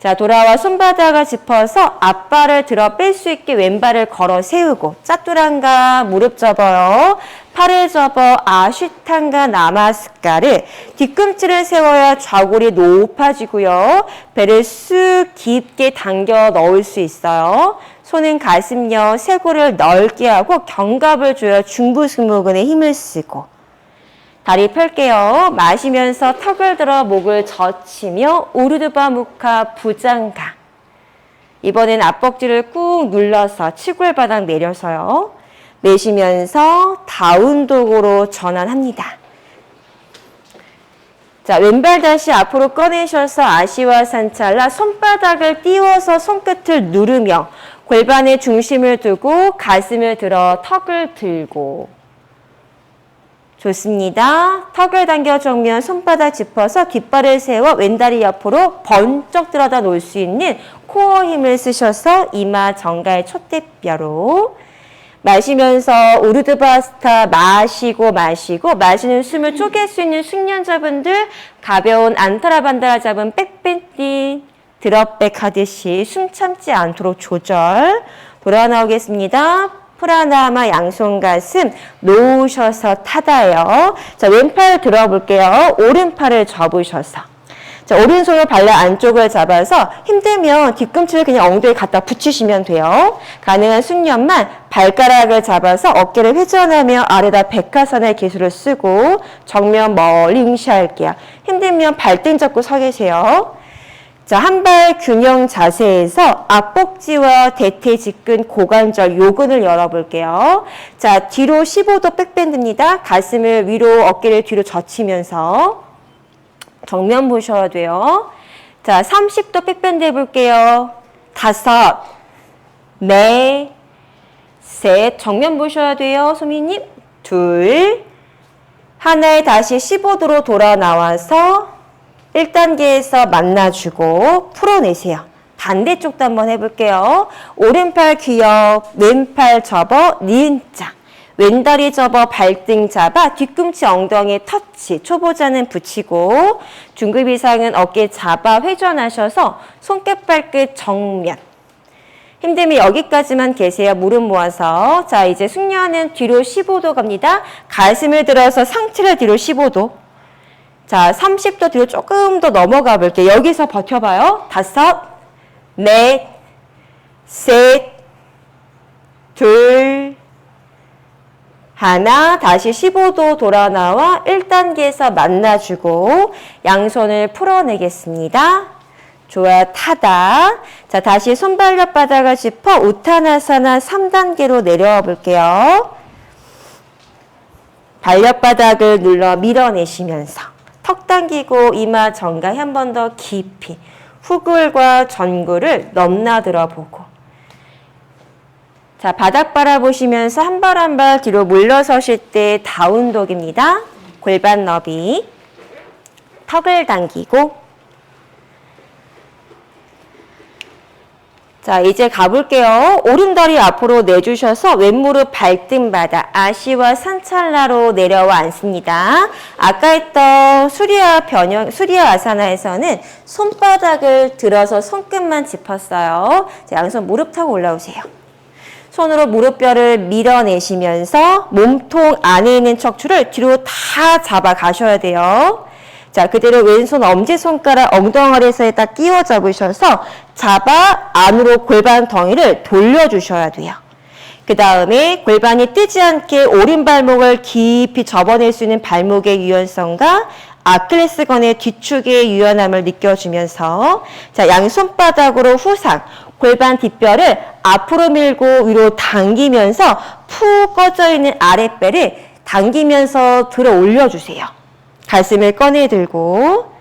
자, 돌아와 손바닥을 짚어서 앞발을 들어 뺄 수 있게 왼발을 걸어 세우고 짜뚜랑가 무릎 접어요. 팔을 접어 아쉬탕가 나마스카를 뒤꿈치를 세워야 좌골이 높아지고요. 배를 쑥 깊게 당겨 넣을 수 있어요. 손은 가슴요, 쇄골을 넓게 하고 견갑을 조여 중부승모근에 힘을 쓰고 다리 펼게요. 마시면서 턱을 들어 목을 젖히며 우르드바 무카 부장가. 이번엔 앞벅지를 꾹 눌러서 치골바닥 내려서요. 내쉬면서 다운독으로 전환합니다. 자, 왼발 다시 앞으로 꺼내셔서 아시와 산찰라 손바닥을 띄워서 손끝을 누르며 골반에 중심을 두고 가슴을 들어 턱을 들고 좋습니다. 턱을 당겨 정면 손바닥 짚어서 뒷발을 세워 왼다리 옆으로 번쩍 들어다 놓을 수 있는 코어 힘을 쓰셔서 이마 정갈 촛대뼈로 마시면서 우르드바스타 마시고 마시는 숨을 쪼갤 수 있는 숙련자분들 가벼운 안타라반다라 잡은 백밴딩 드롭백 하듯이 숨 참지 않도록 조절 돌아 나오겠습니다. 프라나마 양손 가슴 놓으셔서 타다요. 자, 왼팔 들어볼게요. 오른팔을 접으셔서 자, 오른손을 발라 안쪽을 잡아서 힘들면 뒤꿈치를 그냥 엉덩이에 갖다 붙이시면 돼요. 가능한 숙련만 발가락을 잡아서 어깨를 회전하며 아래다 백하선의 기술을 쓰고 정면 멀리 응시할게요. 힘들면 발등 잡고 서 계세요. 자, 한발 균형 자세에서 앞복지와 대퇴 직근 고관절 요근을 열어볼게요. 자, 뒤로 15도 백밴드입니다. 가슴을 위로 어깨를 뒤로 젖히면서 정면 보셔야 돼요. 자, 30도 백밴드 해볼게요. 5, 4, 셋. 정면 보셔야 돼요. 소미님. 2, 하나에 다시 15도로 돌아 나와서 1단계에서 만나주고 풀어내세요. 반대쪽도 한번 해볼게요. 오른팔 귀엽, 왼팔 접어, 니은자. 왼다리 접어 발등 잡아 뒤꿈치 엉덩이 터치 초보자는 붙이고 중급 이상은 어깨 잡아 회전하셔서 손끝 발끝 정면 힘들면 여기까지만 계세요. 무릎 모아서 자 이제 숙련은 뒤로 15도 갑니다. 가슴을 들어서 상체를 뒤로 15도 자 30도 뒤로 조금 더 넘어가 볼게요. 여기서 버텨봐요. 5, 4, 셋, 둘 하나 다시 15도 돌아 나와 1단계에서 만나주고 양손을 풀어내겠습니다. 좋아 타다. 자 다시 손발력 바닥을 짚어 우타나사나 3단계로 내려와 볼게요. 발력바닥을 눌러 밀어내시면서 턱 당기고 이마 정강이 한 번 더 깊이 후굴과 전굴을 넘나들어 보고 자, 바닥 바라보시면서 한 발 한 발 뒤로 물러서실 때 다운독입니다. 골반 너비, 턱을 당기고 자, 이제 가볼게요. 오른다리 앞으로 내주셔서 왼무릎 발등바닥, 아시와 산찰라로 내려와 앉습니다. 아까 했던 수리아 아사나에서는 손바닥을 들어서 손끝만 짚었어요. 자, 양손 무릎 타고 올라오세요. 손으로 무릎뼈를 밀어내시면서 몸통 안에 있는 척추를 뒤로 다 잡아 가셔야 돼요. 자, 그대로 왼손 엄지손가락 엉덩어리에서 딱 끼워 잡으셔서 잡아 안으로 골반 덩이를 돌려주셔야 돼요. 그 다음에 골반이 뜨지 않게 오른발목을 깊이 접어낼 수 있는 발목의 유연성과 아킬레스건의 뒤축의 유연함을 느껴주면서 자, 양손바닥으로 후상 골반 뒷뼈를 앞으로 밀고 위로 당기면서 푹 꺼져 있는 아랫배를 당기면서 들어 올려주세요. 가슴을 꺼내 들고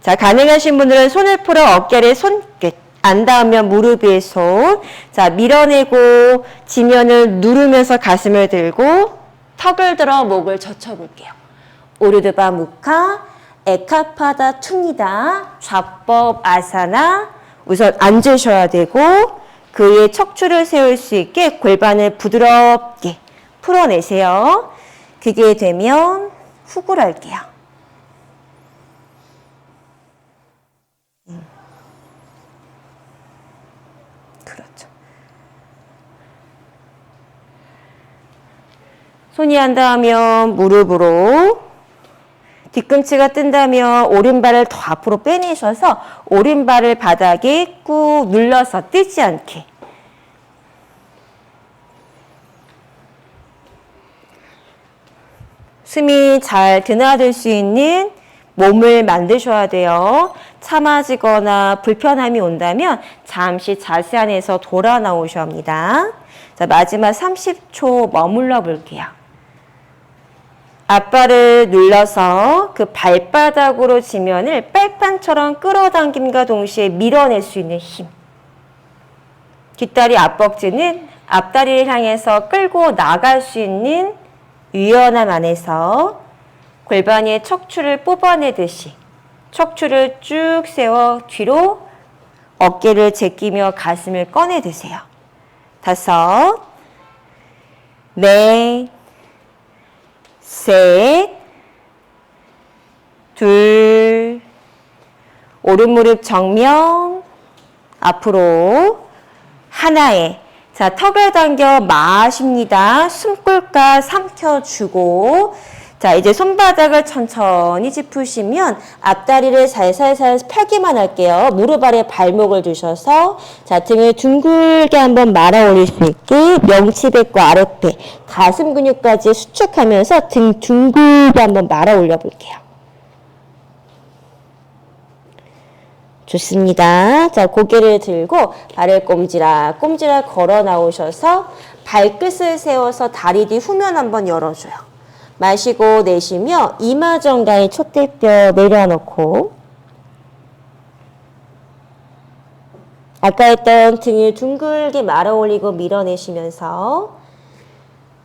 자 가능하신 분들은 손을 풀어 어깨를 손끝 안 닿으면 무릎 위에 손 자 밀어내고 지면을 누르면서 가슴을 들고 턱을 들어 목을 젖혀볼게요. 오르드바 무카 에카파다 투입니다. 좌법 아사나 우선 앉으셔야 되고 그의 척추를 세울 수 있게 골반을 부드럽게 풀어내세요. 그게 되면 후굴할게요. 그렇죠. 손이 안 닿으면 무릎으로, 뒤꿈치가 뜬다면 오른발을 더 앞으로 빼내셔서 오른발을 바닥에 꾹 눌러서 뜨지 않게. 숨이 잘 드나들 수 있는 몸을 만드셔야 돼요. 참아지거나 불편함이 온다면 잠시 자세 안에서 돌아 나오셔야 합니다. 자, 마지막 30초 머물러 볼게요. 앞발을 눌러서 그 발바닥으로 지면을 빨판처럼 끌어당김과 동시에 밀어낼 수 있는 힘. 뒷다리 앞벅지는 앞다리를 향해서 끌고 나갈 수 있는 유연함 안에서 골반의 척추를 뽑아내듯이 척추를 쭉 세워 뒤로 어깨를 제끼며 가슴을 꺼내드세요. 5, 넷, 셋, 둘, 오른 무릎 정면, 앞으로, 하나에. 자, 턱을 당겨 마십니다. 숨꿀까 삼켜주고. 자, 이제 손바닥을 천천히 짚으시면 앞다리를 살살살 펴기만 할게요. 무릎 아래 발목을 두셔서 자, 등을 둥글게 한번 말아 올릴 수 있게 명치배과 아랫배, 가슴 근육까지 수축하면서 등 둥글게 한번 말아 올려 볼게요. 좋습니다. 자, 고개를 들고 발을 꼼지락 걸어 나오셔서 발끝을 세워서 다리 뒤 후면 한번 열어줘요. 마시고 내쉬며 이마정가에 촛대뼈 내려놓고 아까 했던 등을 둥글게 말아 올리고 밀어내시면서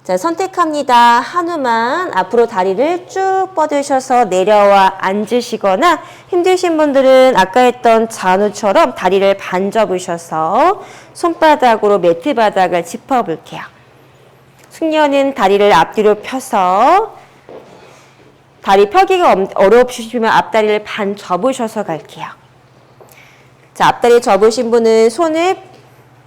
자, 선택합니다. 한우만 앞으로 다리를 쭉 뻗으셔서 내려와 앉으시거나 힘드신 분들은 아까 했던 잔우처럼 다리를 반 접으셔서 손바닥으로 매트 바닥을 짚어볼게요. 숙녀는 다리를 앞뒤로 펴서 다리 펴기가 어려우시면 앞다리를 반 접으셔서 갈게요. 자, 앞다리 접으신 분은 손을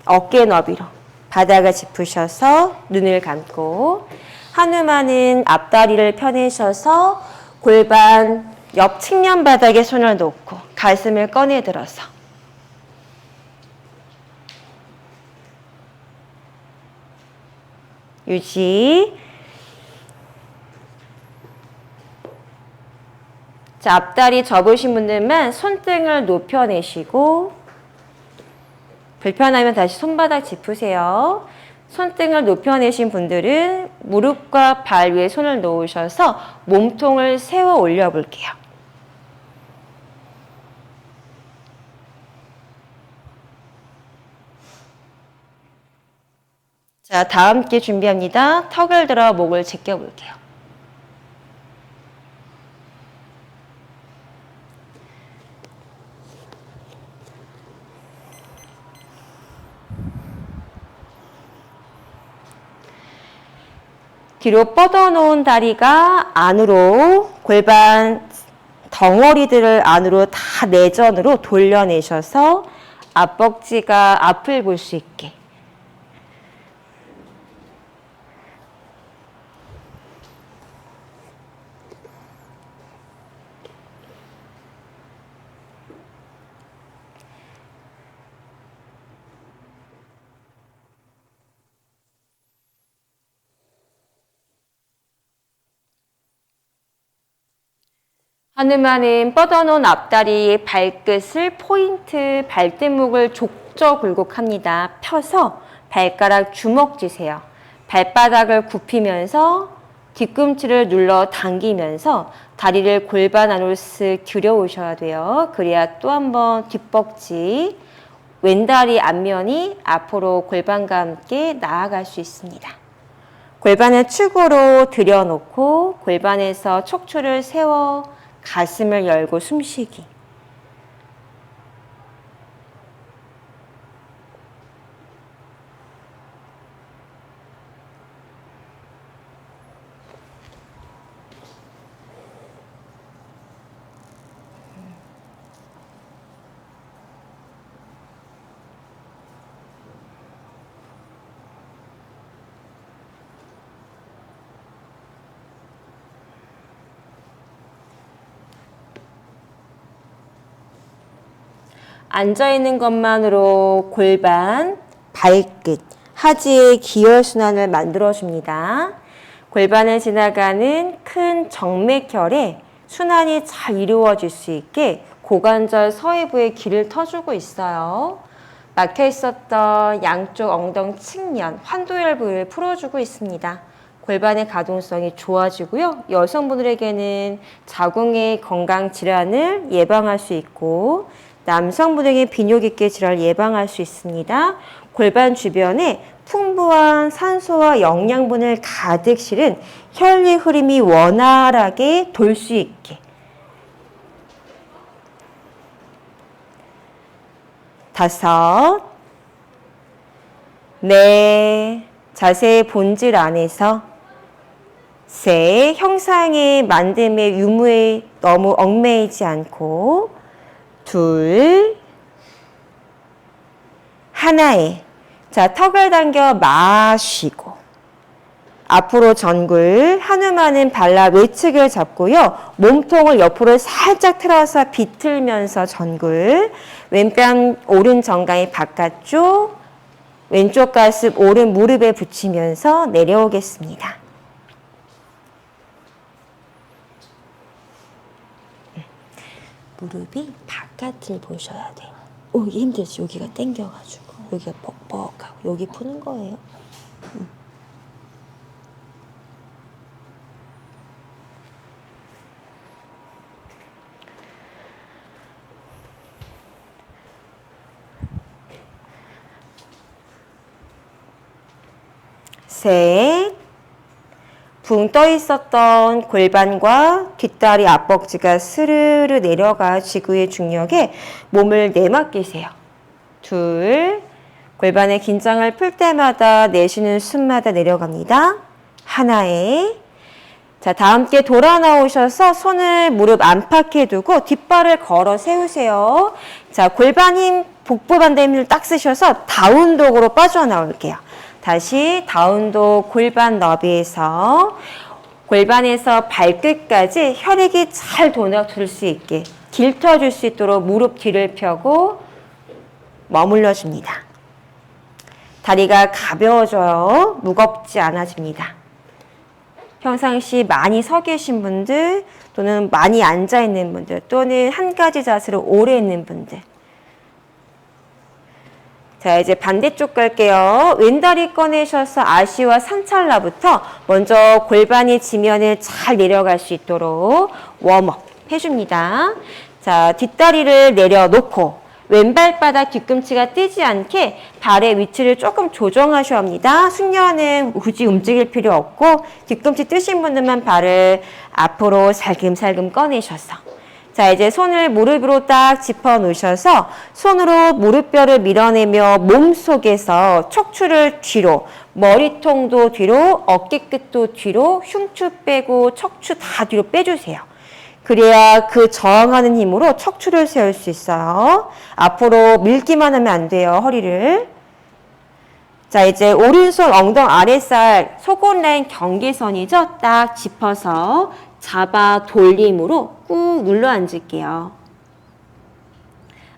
어깨 너비로 바닥을 짚으셔서 눈을 감고 한우만은 앞다리를 펴내셔서 골반 옆 측면 바닥에 손을 놓고 가슴을 꺼내 들어서 유지. 자, 앞다리 접으신 분들만 손등을 높여내시고 불편하면 다시 손바닥 짚으세요. 손등을 높여내신 분들은 무릎과 발 위에 손을 놓으셔서 몸통을 세워 올려 볼게요. 자, 다 함께 준비합니다. 턱을 들어 목을 제껴 볼게요. 뒤로 뻗어놓은 다리가 안으로 골반 덩어리들을 안으로 다 내전으로 돌려내셔서 앞벅지가 앞을 볼 수 있게 한우만은 뻗어놓은 앞다리 발끝을 포인트 발등목을 족저 굴곡합니다. 펴서 발가락 주먹 쥐세요. 발바닥을 굽히면서 뒤꿈치를 눌러 당기면서 다리를 골반 안으로 쓱 들여오셔야 돼요. 그래야 또 한 번 뒷벅지, 왼다리 앞면이 앞으로 골반과 함께 나아갈 수 있습니다. 골반을 축으로 들여놓고 골반에서 척추를 세워 가슴을 열고 숨쉬기. 앉아있는 것만으로 골반, 발끝, 하지의 기혈순환을 만들어줍니다. 골반을 지나가는 큰 정맥혈에 순환이 잘 이루어질 수 있게 고관절 서해부에 길을 터주고 있어요. 막혀 있었던 양쪽 엉덩이 측면, 환도혈 부위를 풀어주고 있습니다. 골반의 가동성이 좋아지고요. 여성분들에게는 자궁의 건강 질환을 예방할 수 있고 남성분에게 비뇨기계 질환을 예방할 수 있습니다. 골반 주변에 풍부한 산소와 영양분을 가득 실은 혈류 흐름이 원활하게 돌 수 있게 다섯, 네, 자세의 본질 안에서 세, 형상의 만듦의 유무에 너무 얽매이지 않고 둘, 하나에 자, 턱을 당겨 마시고 앞으로 전굴, 한우만은 발라 외측을 잡고요. 몸통을 옆으로 살짝 틀어서 비틀면서 전굴, 왼뺨 오른 정강이 바깥쪽, 왼쪽 가슴 오른 무릎에 붙이면서 내려오겠습니다. 무릎이 바깥을 보셔야 돼요. 오, 이게 힘들지. 여기가 당겨가지고. 여기가 뻑뻑하고 여기 푸는 거예요. 셋, 붕 떠 있었던 골반과 뒷다리 앞벅지가 스르르 내려가 지구의 중력에 몸을 내맡기세요. 둘, 골반의 긴장을 풀 때마다 내쉬는 숨마다 내려갑니다. 하나에 자, 다 함께 돌아 나오셔서 손을 무릎 안팎에 두고 뒷발을 걸어 세우세요. 자, 골반 힘, 복부 반대 힘을 딱 쓰셔서 다운독으로 빠져나올게요. 다시 다운독 골반 너비에서 골반에서 발끝까지 혈액이 잘 돌아줄 수 있게 길터줄 수 있도록 무릎 뒤를 펴고 머물러 줍니다. 다리가 가벼워져요. 무겁지 않아집니다. 평상시 많이 서 계신 분들 또는 많이 앉아 있는 분들 또는 한 가지 자세로 오래 있는 분들 자, 이제 반대쪽 갈게요. 왼다리 꺼내셔서 아시와 상찰라부터 먼저 골반이 지면을 잘 내려갈 수 있도록 웜업 해줍니다. 자, 뒷다리를 내려놓고 왼발바닥 뒤꿈치가 뜨지 않게 발의 위치를 조금 조정하셔야 합니다. 숙녀는 굳이 움직일 필요 없고 뒤꿈치 뜨신 분들만 발을 앞으로 살금살금 꺼내셔서 자, 이제 손을 무릎으로 딱 짚어 놓으셔서 손으로 무릎뼈를 밀어내며 몸속에서 척추를 뒤로, 머리통도 뒤로, 어깨끝도 뒤로, 흉추 빼고 척추 다 뒤로 빼주세요. 그래야 그 저항하는 힘으로 척추를 세울 수 있어요. 앞으로 밀기만 하면 안 돼요, 허리를. 자, 이제 오른손 엉덩 아랫살 속옷 라인 경계선이죠? 딱 짚어서 잡아 돌림으로 꾹 눌러 앉을게요.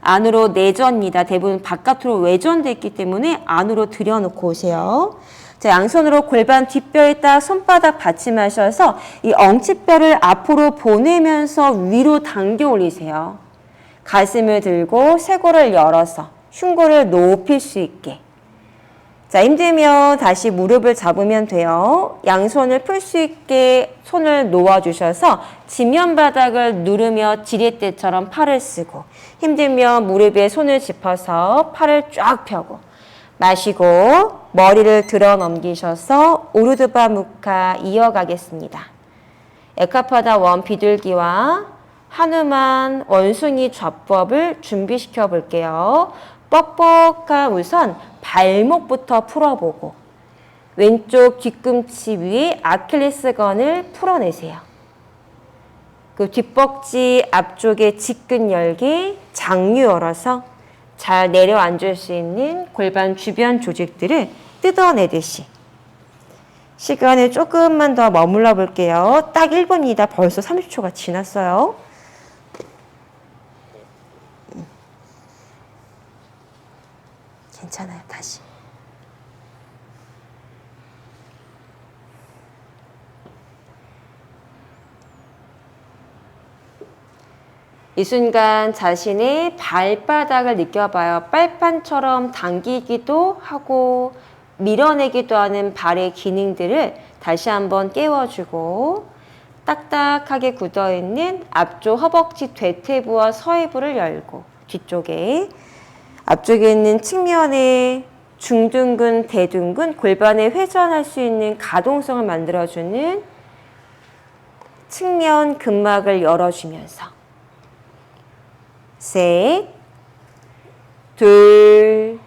안으로 내전입니다. 대부분 바깥으로 외전돼 있기 때문에 안으로 들여놓고 오세요. 자, 양손으로 골반 뒷뼈에 딱 손바닥 받침하셔서 이 엉치뼈를 앞으로 보내면서 위로 당겨 올리세요. 가슴을 들고 쇄골을 열어서 흉골을 높일 수 있게. 자, 힘들면 다시 무릎을 잡으면 돼요. 양손을 풀 수 있게 손을 놓아주셔서 지면 바닥을 누르며 지렛대처럼 팔을 쓰고 힘들면 무릎에 손을 짚어서 팔을 쫙 펴고 마시고 머리를 들어 넘기셔서 우르드바 무카 이어가겠습니다. 에카파다 원 비둘기와 하누만 원숭이 좌법을 준비시켜 볼게요. 뻑뻑한 우선 발목부터 풀어보고 왼쪽 뒤꿈치 위에 아킬레스건을 풀어내세요. 그 뒷벅지 앞쪽에 직근 열기, 장류 열어서 잘 내려앉을 수 있는 골반 주변 조직들을 뜯어내듯이 시간을 조금만 더 머물러 볼게요. 딱 1분이다. 벌써 30초가 지났어요. 괜찮아요. 다시. 이 순간 자신의 발바닥을 느껴봐요. 빨판처럼 당기기도 하고 밀어내기도 하는 발의 기능들을 다시 한번 깨워주고 딱딱하게 굳어있는 앞쪽 허벅지 대퇴부와 서해부를 열고 뒤쪽에 앞쪽에 있는 측면에 중둔근, 대둔근, 골반에 회전할 수 있는 가동성을 만들어주는 측면 근막을 열어주면서 셋, 둘,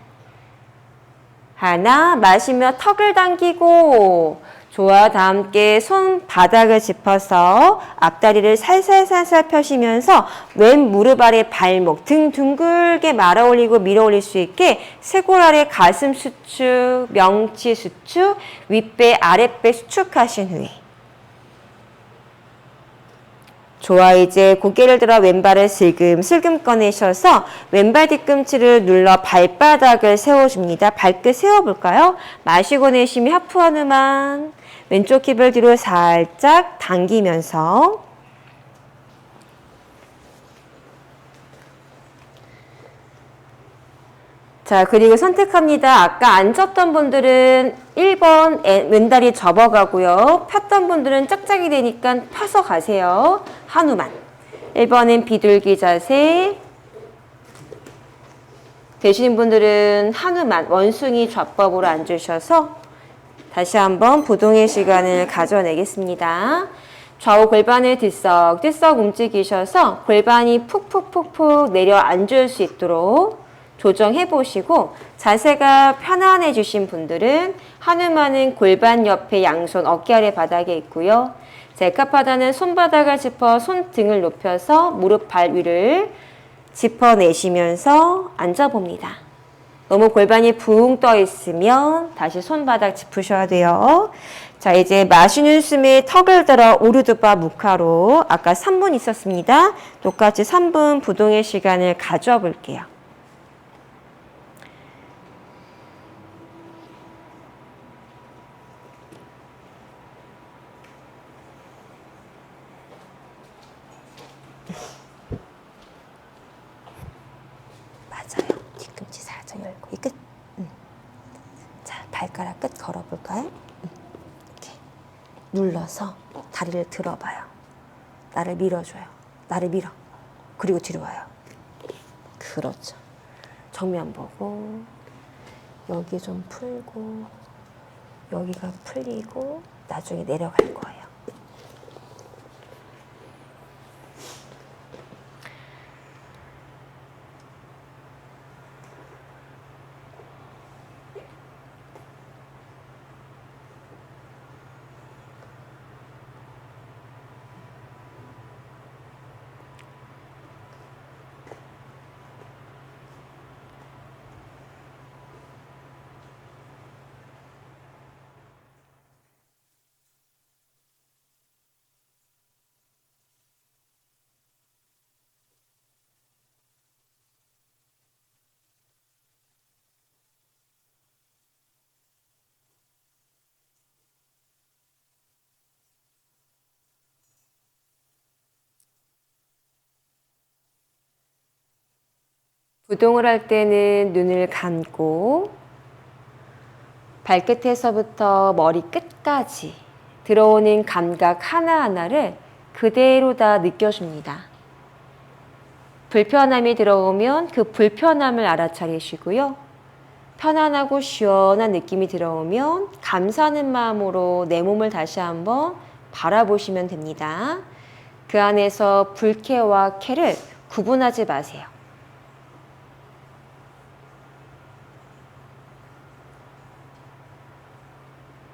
하나, 마시며 턱을 당기고 좋아. 다 함께 손바닥을 짚어서 앞다리를 살살살살 펴시면서 왼 무릎 아래 발목, 등 둥글게 말아 올리고 밀어 올릴 수 있게 쇄골 아래 가슴 수축, 명치 수축, 윗배, 아랫배 수축하신 후에 좋아. 이제 고개를 들어 왼발을 슬금슬금 꺼내셔서 왼발 뒤꿈치를 눌러 발바닥을 세워줍니다. 발끝 세워볼까요? 마시고 내쉬며 하프 한우만 왼쪽 힙을 뒤로 살짝 당기면서 자, 그리고 선택합니다. 아까 앉았던 분들은 1번 왼다리 접어가고요. 폈던 분들은 짝짝이 되니까 펴서 가세요. 한우만. 1번은 비둘기 자세. 되시는 분들은 한우만 원숭이 좌법으로 앉으셔서 다시 한번 부동의 시간을 가져내겠습니다. 좌우 골반을 들썩들썩 움직이셔서 골반이 푹푹푹푹 내려앉을 수 있도록 조정해 보시고 자세가 편안해지신 분들은 한우만은 골반 옆에 양손 어깨 아래 바닥에 있고요. 젤카파다는 손바닥을 짚어 손등을 높여서 무릎 발 위를 짚어내시면서 앉아봅니다. 너무 골반이 붕 떠 있으면 다시 손바닥 짚으셔야 돼요. 자, 이제 마시는 숨에 턱을 들어 오르드바 무카로 아까 3분 있었습니다. 똑같이 3분 부동의 시간을 가져와 볼게요. 맞아요. 뒤꿈치 살짝 열고 이 끝. 자, 발가락 끝 걸어볼까요? 이렇게 눌러서 다리를 들어봐요. 나를 밀어줘요. 나를 밀어. 그리고 뒤로 와요. 그렇죠. 정면 보고 여기 좀 풀고 여기가 풀리고 나중에 내려갈 거예요. 부동을 할 때는 눈을 감고 발끝에서부터 머리 끝까지 들어오는 감각 하나하나를 그대로 다 느껴줍니다. 불편함이 들어오면 그 불편함을 알아차리시고요. 편안하고 시원한 느낌이 들어오면 감사하는 마음으로 내 몸을 다시 한번 바라보시면 됩니다. 그 안에서 불쾌와 쾌를 구분하지 마세요.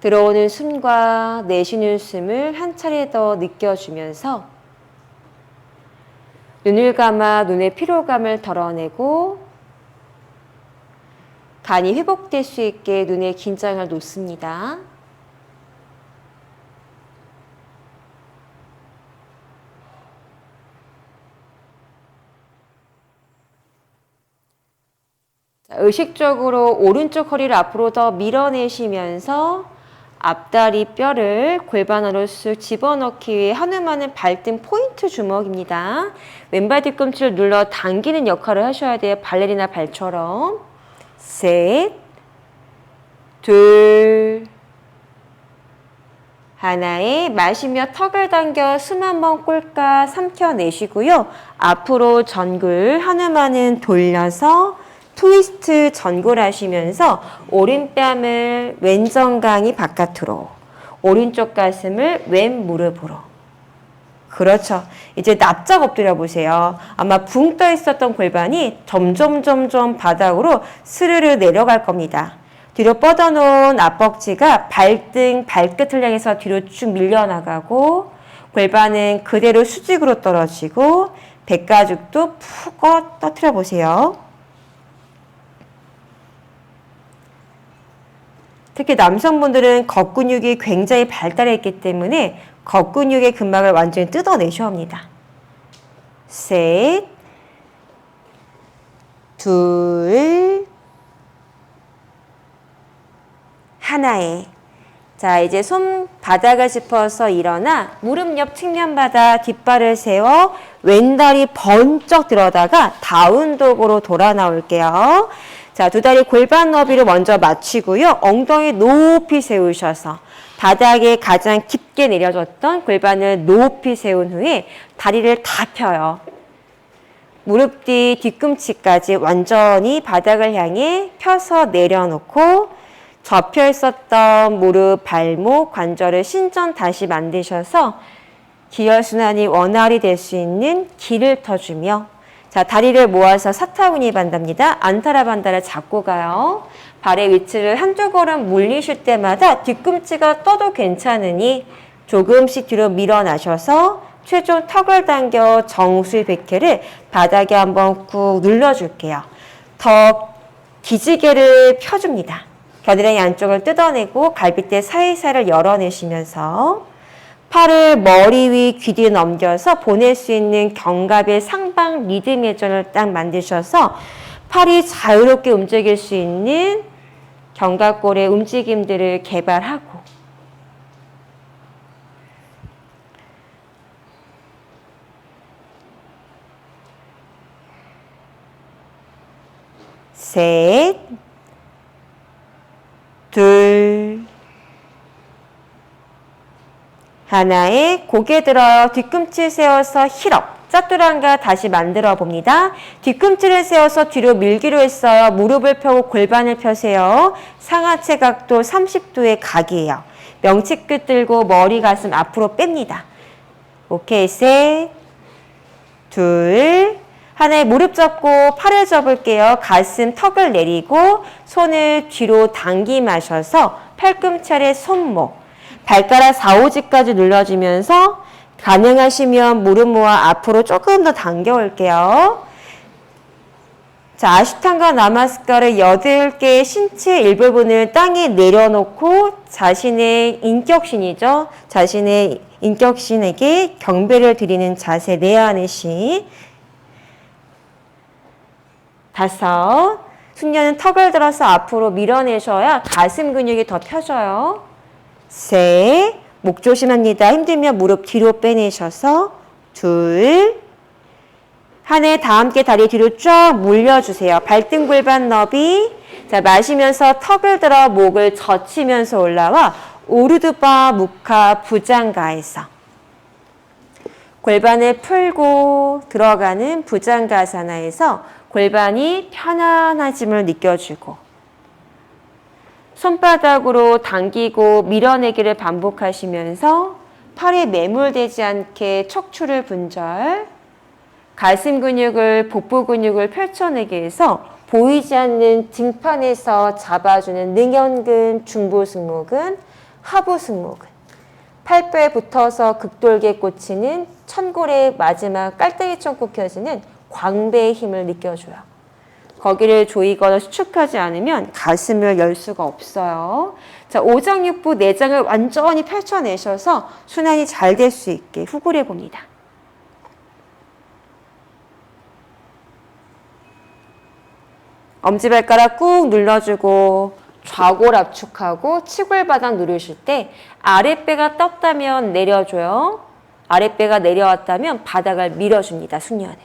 들어오는 숨과 내쉬는 숨을 한 차례 더 느껴주면서 눈을 감아 눈의 피로감을 덜어내고 간이 회복될 수 있게 눈의 긴장을 놓습니다. 자, 의식적으로 오른쪽 허리를 앞으로 더 밀어내시면서 앞다리 뼈를 골반으로 쓱 집어넣기 위해 한우만은 발등 포인트 주먹입니다. 왼발 뒤꿈치를 눌러 당기는 역할을 하셔야 돼요. 발레리나 발처럼. 셋, 둘, 하나에 마시며 턱을 당겨 숨 한번 꼴까 삼켜내시고요. 앞으로 전굴 한우만은 돌려서 트위스트 전굴 하시면서 오른뺨을 왼 정강이 바깥으로, 오른쪽 가슴을 왼 무릎으로. 그렇죠. 이제 납작 엎드려 보세요. 아마 붕 떠 있었던 골반이 점점 바닥으로 스르르 내려갈 겁니다. 뒤로 뻗어놓은 앞벅지가 발등, 발끝을 향해서 뒤로 쭉 밀려나가고 골반은 그대로 수직으로 떨어지고 백가죽도 푹 떠트려 보세요. 특히 남성분들은 겉근육이 굉장히 발달해 있기 때문에 겉근육의 근막을 완전히 뜯어내셔야 합니다. 셋, 둘, 하나에. 자, 이제 손바닥을 짚어서 일어나 무릎 옆 측면 바닥 뒷발을 세워 왼다리 번쩍 들어다가 다운독으로 돌아 나올게요. 자, 두 다리 골반 너비를 먼저 맞추고요. 엉덩이 높이 세우셔서 바닥에 가장 깊게 내려졌던 골반을 높이 세운 후에 다리를 다 펴요. 무릎 뒤 뒤꿈치까지 완전히 바닥을 향해 펴서 내려놓고 접혀 있었던 무릎, 발목, 관절을 신전 다시 만드셔서 기혈순환이 원활히 될 수 있는 기를 터주며 자, 다리를 모아서 사타구니 반다입니다. 안타라 반다를 잡고 가요. 발의 위치를 한두 걸음 물리실 때마다 뒤꿈치가 떠도 괜찮으니 조금씩 뒤로 밀어나셔서 최종 턱을 당겨 정수의 백회를 바닥에 한번 꾹 눌러줄게요. 더 기지개를 펴줍니다. 겨드랑이 안쪽을 뜯어내고 갈비뼈 사이사이를 열어내시면서 팔을 머리 위 귀 뒤에 넘겨서 보낼 수 있는 견갑의 상방 리듬 회전을 딱 만드셔서 팔이 자유롭게 움직일 수 있는 견갑골의 움직임들을 개발하고 셋, 둘, 하나에 고개 들어요. 뒤꿈치 세워서 힐업. 짜뚜랑가 다시 만들어 봅니다. 뒤꿈치를 세워서 뒤로 밀기로 했어요. 무릎을 펴고 골반을 펴세요. 상하체 각도 30도의 각이에요. 명치끝 들고 머리 가슴 앞으로 뺍니다. 오케이. 셋, 둘, 하나에 무릎 접고 팔을 접을게요. 가슴 턱을 내리고 손을 뒤로 당기마셔서 팔꿈치 아래 손목, 발가락 4, 5지까지 눌러주면서 가능하시면 무릎 모아 앞으로 조금 더 당겨올게요. 자, 아시탄가 나마스카르 8개의 신체 일부분을 땅에 내려놓고 자신의 인격신이죠. 자신의 인격신에게 경배를 드리는 자세 내안의시. 5, 숙녀는 턱을 들어서 앞으로 밀어내셔야 가슴 근육이 더 펴져요. 셋, 목 조심합니다. 힘들면 무릎 뒤로 빼내셔서 둘, 하나 다 함께 다리 뒤로 쫙 물려주세요. 발등 골반 너비. 자, 마시면서 턱을 들어 목을 젖히면서 올라와 우르드바 무카 부장가에서 골반을 풀고 들어가는 부장가사나에서 골반이 편안해짐을 느껴주고 손바닥으로 당기고 밀어내기를 반복하시면서 팔에 매몰되지 않게 척추를 분절, 가슴 근육을, 복부 근육을 펼쳐내기 위해서 보이지 않는 등판에서 잡아주는 능연근, 중부승모근, 하부승모근, 팔뼈에 붙어서 극돌게 꽂히는 천골의 마지막 깔때기처럼 꽂혀지는 광배의 힘을 느껴줘요. 거기를 조이거나 수축하지 않으면 가슴을 열 수가 없어요. 자, 오장육부 내장을 완전히 펼쳐내셔서 순환이 잘 될 수 있게 후굴해 봅니다. 엄지발가락 꾹 눌러주고 좌골 압축하고 치골바닥 누르실 때 아랫배가 떴다면 내려줘요. 아랫배가 내려왔다면 바닥을 밀어줍니다. 숙녀는.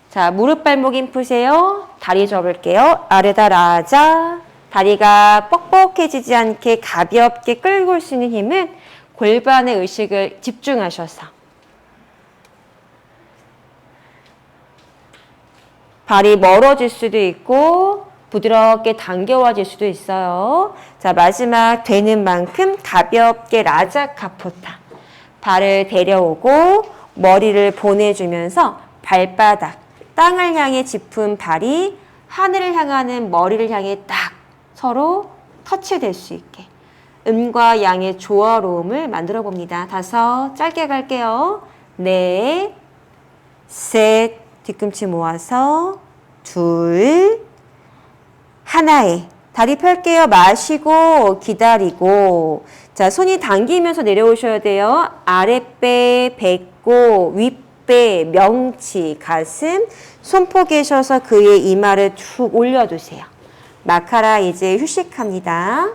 자, 무릎 발목 힘 푸세요. 다리 접을게요. 아래다 라자. 다리가 뻑뻑해지지 않게 가볍게 끌고 올 수 있는 힘은 골반의 의식을 집중하셔서 발이 멀어질 수도 있고 부드럽게 당겨와질 수도 있어요. 자, 마지막 되는 만큼 가볍게 라자 카포타. 발을 데려오고 머리를 보내주면서 발바닥, 땅을 향해 짚은 발이 하늘을 향하는 머리를 향해 딱 서로 터치될 수 있게 음과 양의 조화로움을 만들어 봅니다. 5, 짧게 갈게요. 4, 셋, 뒤꿈치 모아서 2, 하나에 다리 펼게요. 마시고 기다리고 자, 손이 당기면서 내려오셔야 돼요. 아랫배, 배꼽, 윗배, 명치, 가슴 손포 계셔서 그의 이마를 툭 올려두세요. 마카라 이제 휴식합니다.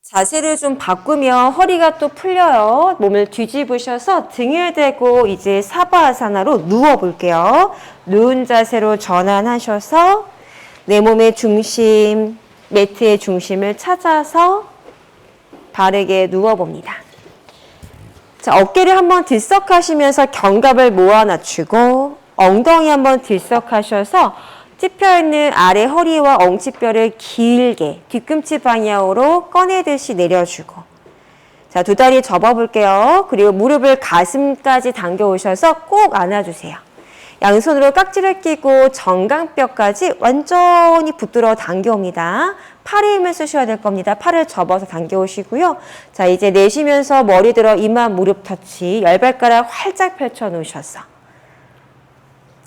자세를 좀 바꾸면 허리가 또 풀려요. 몸을 뒤집으셔서 등을 대고 이제 사바아사나로 누워볼게요. 누운 자세로 전환하셔서 내 몸의 중심, 매트의 중심을 찾아서 바르게 누워봅니다. 자, 어깨를 한번 들썩하시면서 견갑을 모아 낮추고 엉덩이 한번 들썩하셔서 찝혀있는 아래 허리와 엉치뼈를 길게 뒤꿈치 방향으로 꺼내듯이 내려주고 자, 2다리 접어볼게요. 그리고 무릎을 가슴까지 당겨오셔서 꼭 안아주세요. 양손으로 깍지를 끼고 정강뼈까지 완전히 붙들어 당겨옵니다. 팔에 힘을 쓰셔야 될 겁니다. 팔을 접어서 당겨오시고요. 자, 이제 내쉬면서 머리 들어 이마 무릎 터치, 열발가락 활짝 펼쳐 놓으셔서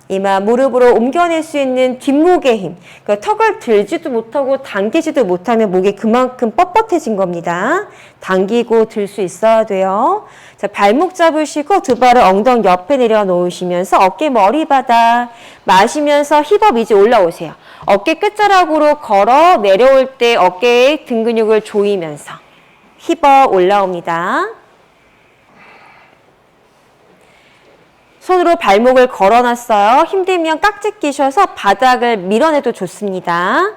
이마 무릎으로 옮겨낼 수 있는 뒷목의 힘. 그러니까 턱을 들지도 못하고 당기지도 못하면 목이 그만큼 뻣뻣해진 겁니다. 당기고 들 수 있어야 돼요. 자, 발목 잡으시고 2발을 엉덩이 옆에 내려놓으시면서 어깨 머리바닥 마시면서 힙업 이제 올라오세요. 어깨 끝자락으로 걸어 내려올 때 어깨의 등 근육을 조이면서 힙업 올라옵니다. 손으로 발목을 걸어놨어요. 힘들면 깍지 끼셔서 바닥을 밀어내도 좋습니다.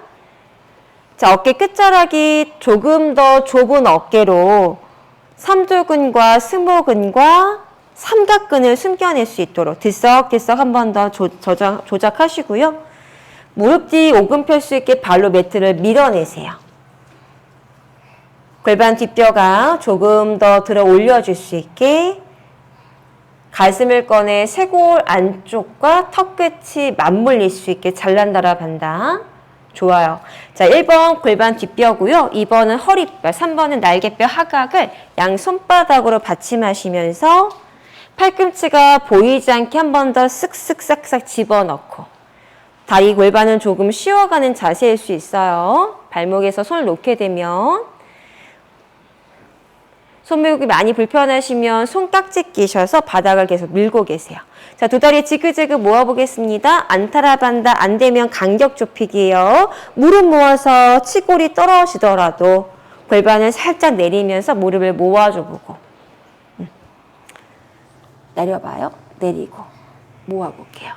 자, 어깨 끝자락이 조금 더 좁은 어깨로 삼두근과 승모근과 삼각근을 숨겨낼 수 있도록 들썩들썩 한 번 더 조작하시고요. 무릎 뒤 오금 펼 수 있게 발로 매트를 밀어내세요. 골반 뒷뼈가 조금 더 들어 올려줄 수 있게 가슴을 꺼내 쇄골 안쪽과 턱끝이 맞물릴 수 있게 잘난다라 반다. 좋아요. 자, 1번 골반 뒷뼈고요. 2번은 허리뼈, 3번은 날개뼈 하각을 양 손바닥으로 받침하시면서 팔꿈치가 보이지 않게 한 번 더 쓱쓱 싹싹 집어넣고 다리 골반은 조금 쉬어가는 자세일 수 있어요. 발목에서 손을 놓게 되면 손목이 많이 불편하시면 손깍지 끼셔서 바닥을 계속 밀고 계세요. 자, 2다리 지그재그 모아보겠습니다. 안타라반다, 안 되면 간격 좁히기예요. 무릎 모아서 치골이 떨어지더라도 골반을 살짝 내리면서 무릎을 모아줘보고 내려봐요. 내리고 모아볼게요.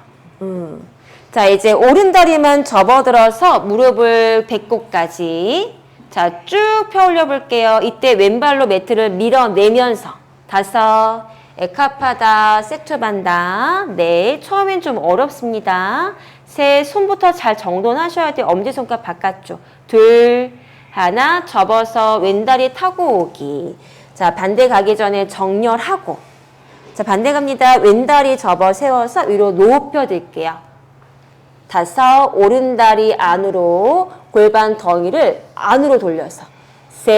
자, 이제 오른다리만 접어들어서 무릎을 배꼽까지 자, 쭉 펴올려 볼게요. 이때 왼발로 매트를 밀어내면서 5, 에카파다, 세트반다. 네, 처음엔 좀 어렵습니다. 3, 손부터 잘 정돈하셔야 돼요. 엄지손가락 바깥쪽. 2, 하나, 접어서 왼다리 타고 오기. 자, 반대 가기 전에 정렬하고. 자, 반대 갑니다. 왼다리 접어 세워서 위로 높여 들게요. 5, 오른다리 안으로 골반 덩이를 안으로 돌려서 3,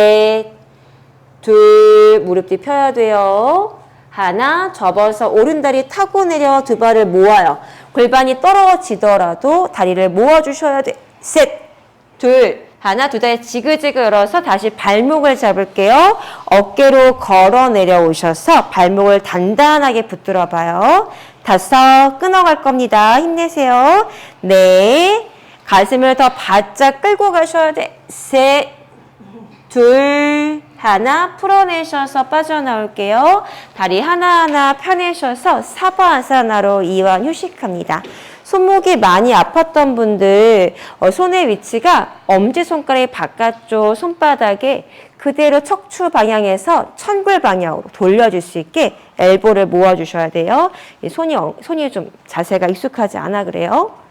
2, 무릎 뒤 펴야 돼요. 하나, 접어서 오른다리 타고 내려 두 발을 모아요. 골반이 떨어지더라도 다리를 모아주셔야 돼. 셋, 둘, 하나, 두 다리 지그지그 열어서 다시 발목을 잡을게요. 어깨로 걸어 내려오셔서 발목을 단단하게 붙들어 봐요. 다섯, 끊어갈 겁니다. 힘내세요. 네, 가슴을 더 바짝 끌고 가셔야 돼. 셋, 둘, 하나, 풀어내셔서 빠져나올게요. 다리 하나하나 펴내셔서 사바아사나로 이완 휴식합니다. 손목이 많이 아팠던 분들 손의 위치가 엄지손가락의 바깥쪽 손바닥에 그대로 척추 방향에서 천굴 방향으로 돌려줄 수 있게 엘보를 모아주셔야 돼요. 손이 좀 자세가 익숙하지 않아 그래요.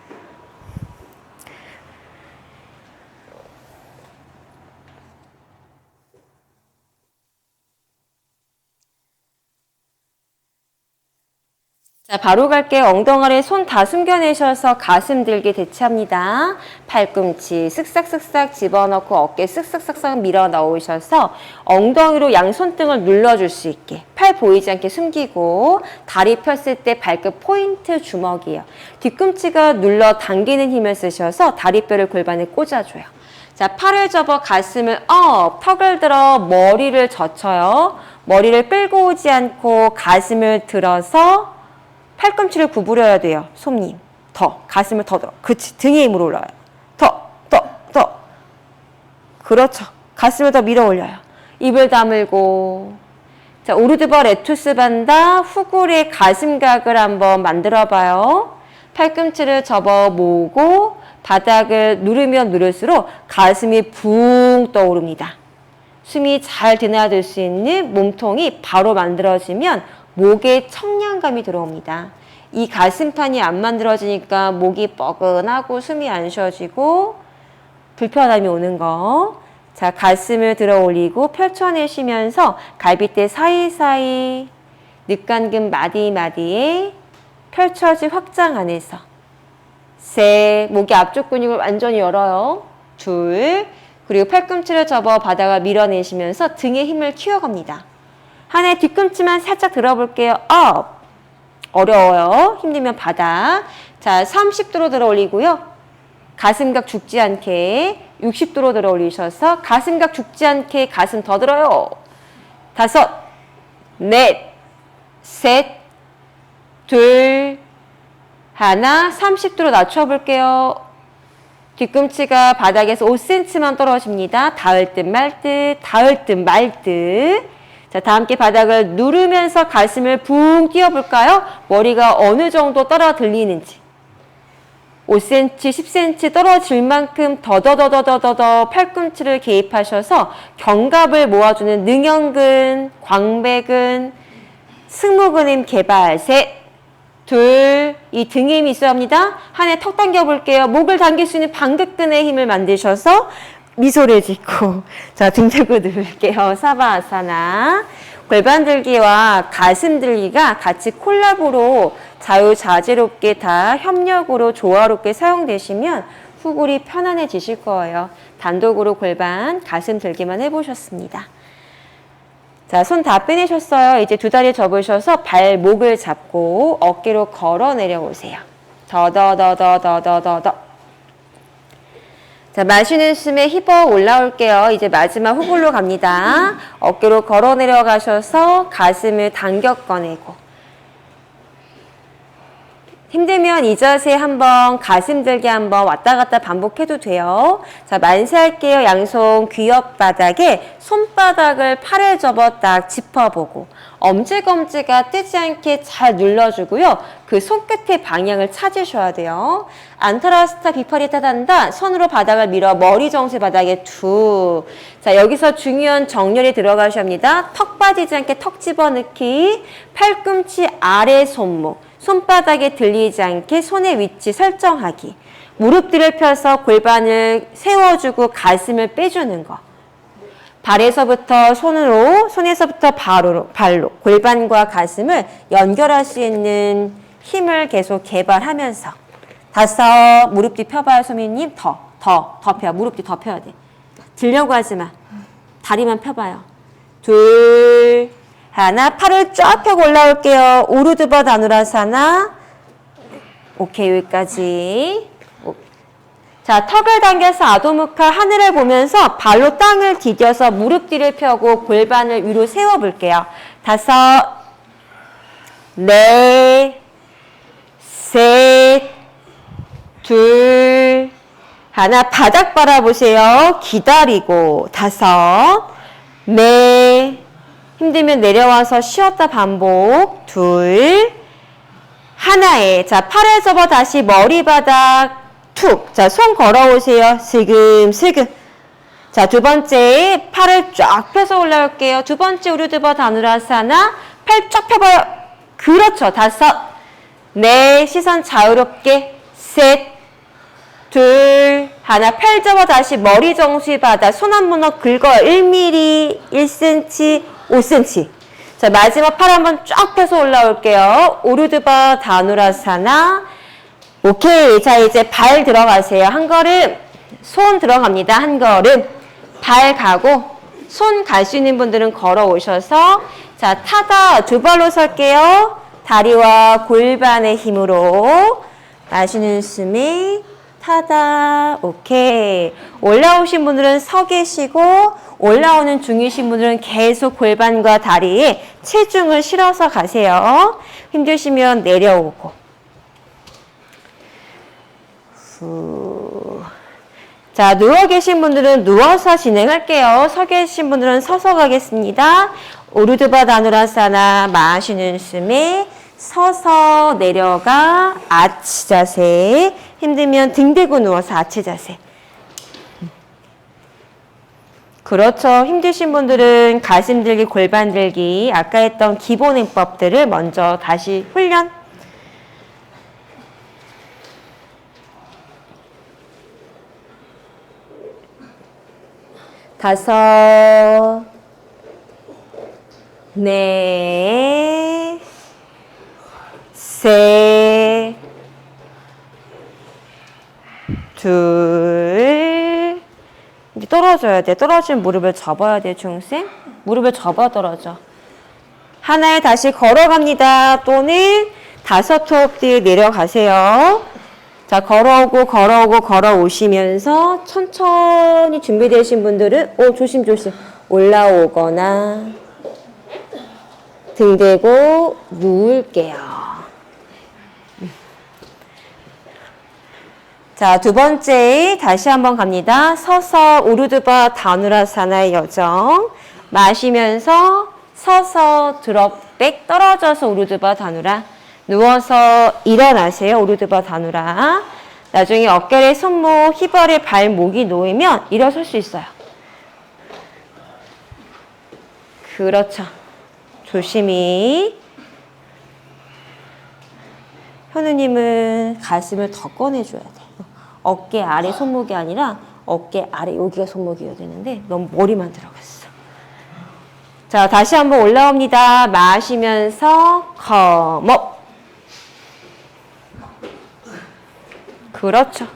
자, 바로 갈게요. 엉덩이에 손 다 숨겨내셔서 가슴 들기 대치합니다. 팔꿈치 쓱싹쓱싹 집어넣고 어깨 쓱싹쓱싹 밀어 넣으셔서 엉덩이로 양 손등을 눌러줄 수 있게 팔 보이지 않게 숨기고 다리 폈을 때 발끝 포인트 주먹이에요. 뒤꿈치가 눌러 당기는 힘을 쓰셔서 다리뼈를 골반에 꽂아줘요. 자, 팔을 접어 가슴을 업, 턱을 들어 머리를 젖혀요. 머리를 끌고 오지 않고 가슴을 들어서 팔꿈치를 구부려야 돼요. 손님. 더. 가슴을 더 들어. 그치. 등에 힘으로 올라와요. 더. 그렇죠. 가슴을 더 밀어 올려요. 입을 다물고. 자, 오르드버 레투스 반다. 후굴의 가슴각을 한번 만들어 봐요. 팔꿈치를 접어 모으고 바닥을 누르면 누를수록 가슴이 붕 떠오릅니다. 숨이 잘 드나들 수 있는 몸통이 바로 만들어지면 목에 청량감이 들어옵니다. 이 가슴판이 안 만들어지니까 목이 뻐근하고 숨이 안 쉬어지고 불편함이 오는 거. 자, 가슴을 들어 올리고 펼쳐내시면서 갈비뼈 사이사이 늑간근 마디마디에 펼쳐진 확장 안에서 셋, 목의 앞쪽 근육을 완전히 열어요. 둘, 그리고 팔꿈치를 접어 바닥을 밀어내시면서 등에 힘을 키워갑니다. 하나 뒤꿈치만 살짝 들어볼게요. 업. 어려워요. 힘들면 바닥. 자, 30도로 들어 올리고요. 가슴각 죽지 않게 60도로 들어 올리셔서 가슴각 죽지 않게 가슴 더 들어요. 다섯, 넷, 셋, 둘, 하나. 30도로 낮춰볼게요. 뒤꿈치가 바닥에서 5cm만 떨어집니다. 닿을 듯 말 듯, 닿을 듯 말 듯. 자, 다 함께 바닥을 누르면서 가슴을 붕 띄워볼까요? 머리가 어느 정도 떨어 들리는지. 5cm, 10cm 떨어질 만큼 더더더더더더 팔꿈치를 개입하셔서 견갑을 모아주는 능형근, 광배근, 승모근 힘 개발. 셋, 둘, 이 등에 힘이 있어야 합니다. 하나 턱 당겨볼게요. 목을 당길 수 있는 방긋근의 힘을 만드셔서 미소를 짓고 자, 등 들고 누를게요. 사바아사나. 골반 들기와 가슴 들기가 같이 콜라보로 자유자재롭게 다 협력으로 조화롭게 사용되시면 후굴이 편안해지실 거예요. 단독으로 골반, 가슴 들기만 해보셨습니다. 자, 손 다 빼내셨어요. 이제 두 다리 접으셔서 발목을 잡고 어깨로 걸어 내려오세요. 더더더더더더더. 자, 마시는 숨에 힙업 올라올게요. 이제 마지막 후굴로 갑니다. 어깨로 걸어 내려가셔서 가슴을 당겨 꺼내고. 힘들면 이 자세 한번 가슴 들기 한번 왔다 갔다 반복해도 돼요. 자, 만세할게요. 양손 귀 옆바닥에 손바닥을 팔을 접어 딱 짚어보고 엄지검지가 뜨지 않게 잘 눌러주고요. 그 손끝의 방향을 찾으셔야 돼요. 안타라스타 비파리타단다. 손으로 바닥을 밀어 머리 정수 바닥에 툭. 자, 여기서 중요한 정렬이 들어가셔야 합니다. 턱 빠지지 않게 턱 집어넣기. 팔꿈치 아래 손목. 손바닥에 들리지 않게 손의 위치 설정하기. 무릎 뒤를 펴서 골반을 세워주고 가슴을 빼주는 거. 발에서부터 손으로, 손에서부터 발로 골반과 가슴을 연결할 수 있는 힘을 계속 개발하면서 다섯, 무릎 뒤 펴봐요, 소민님. 더 펴. 무릎 뒤 더 펴야 돼. 들려고 하지 마. 다리만 펴봐요. 둘, 하나, 팔을 쫙 펴고 올라올게요. 우르드바 다누라사나. 오케이, 여기까지. 자, 턱을 당겨서 아도무카 하늘을 보면서 발로 땅을 디뎌서 무릎 뒤를 펴고 골반을 위로 세워볼게요. 5, 4, 셋, 둘, 하나, 바닥 바라보세요. 기다리고, 5, 넷, 힘들면 내려와서 쉬었다 반복, 둘, 하나에, 자, 팔을 접어 다시 머리바닥, 툭, 자, 손 걸어오세요. 슬금슬금. 자, 두 번째, 팔을 쫙 펴서 올라올게요. 두 번째, 우르드바 다누라사나, 팔 쫙 펴봐요. 그렇죠. 5, 넷, 시선 자유롭게, 셋, 둘, 하나, 팔 접어 다시 머리 정수리 바닥, 손 한 번 더 긁어요. 1mm, 1cm, 5cm. 자, 마지막 팔 한번 쫙 펴서 올라올게요. 우르드바 다누라사나. 오케이. 자, 이제 발 들어가세요. 한 걸음, 손 들어갑니다. 한 걸음, 발 가고, 손 갈 수 있는 분들은 걸어오셔서, 자, 타다 두 발로 설게요. 다리와 골반의 힘으로 마시는 숨에 타다. 오케이. 올라오신 분들은 서 계시고 올라오는 중이신 분들은 계속 골반과 다리에 체중을 실어서 가세요. 힘드시면 내려오고. 후. 자, 누워 계신 분들은 누워서 진행할게요. 서 계신 분들은 서서 가겠습니다. 우르드바 다누라사나 마시는 숨에 서서 내려가 아치 자세. 힘들면 등 대고 누워서 아치 자세. 그렇죠. 힘드신 분들은 가슴 들기, 골반 들기, 아까 했던 기본 행법들을 먼저 다시 훈련. 다섯, 넷, 셋, 둘. 이제 떨어져야 돼. 떨어지면 무릎을 접어야 돼, 중생. 무릎을 접어 떨어져. 하나에 다시 걸어갑니다. 또는 5호흡 뒤에 내려가세요. 자, 걸어오고 걸어오고 걸어오시면서 천천히 준비되신 분들은 조심조심 올라오거나 등 대고 누울게요. 자, 두 번째 다시 한번 갑니다. 서서 우르드바 다누라사나의 여정. 마시면서 서서 드롭백 떨어져서 우르드바 다누라. 누워서 일어나세요. 우르드바 다누라. 나중에 어깨에 손목, 힙아래 발목이 놓이면 일어설 수 있어요. 그렇죠. 조심히. 현우님은 가슴을 더 꺼내줘야 돼. 어깨 아래 손목이 아니라 어깨 아래 여기가 손목이어야 되는데 너무 머리만 들어갔어. 자, 다시 한번 올라옵니다. 마시면서 컴업. 그렇죠.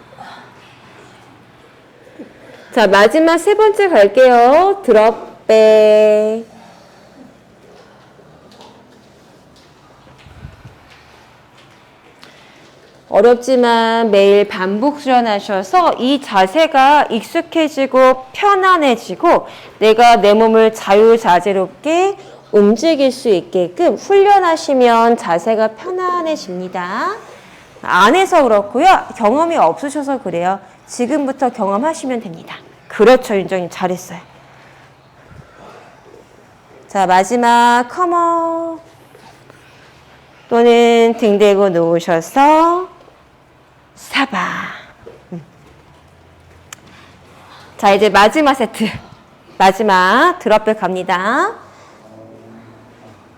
자, 마지막 세 번째 갈게요. 드롭백. 어렵지만 매일 반복 수련하셔서 이 자세가 익숙해지고 편안해지고 내가 내 몸을 자유자재롭게 움직일 수 있게끔 훈련하시면 자세가 편안해집니다. 안 해서 그렇고요. 경험이 없으셔서 그래요. 지금부터 경험하시면 됩니다. 그렇죠. 윤정님 잘했어요. 자, 마지막 컴업. 또는 등 대고 누우셔서 사바. 자, 이제 마지막 세트. 마지막 드롭백 갑니다.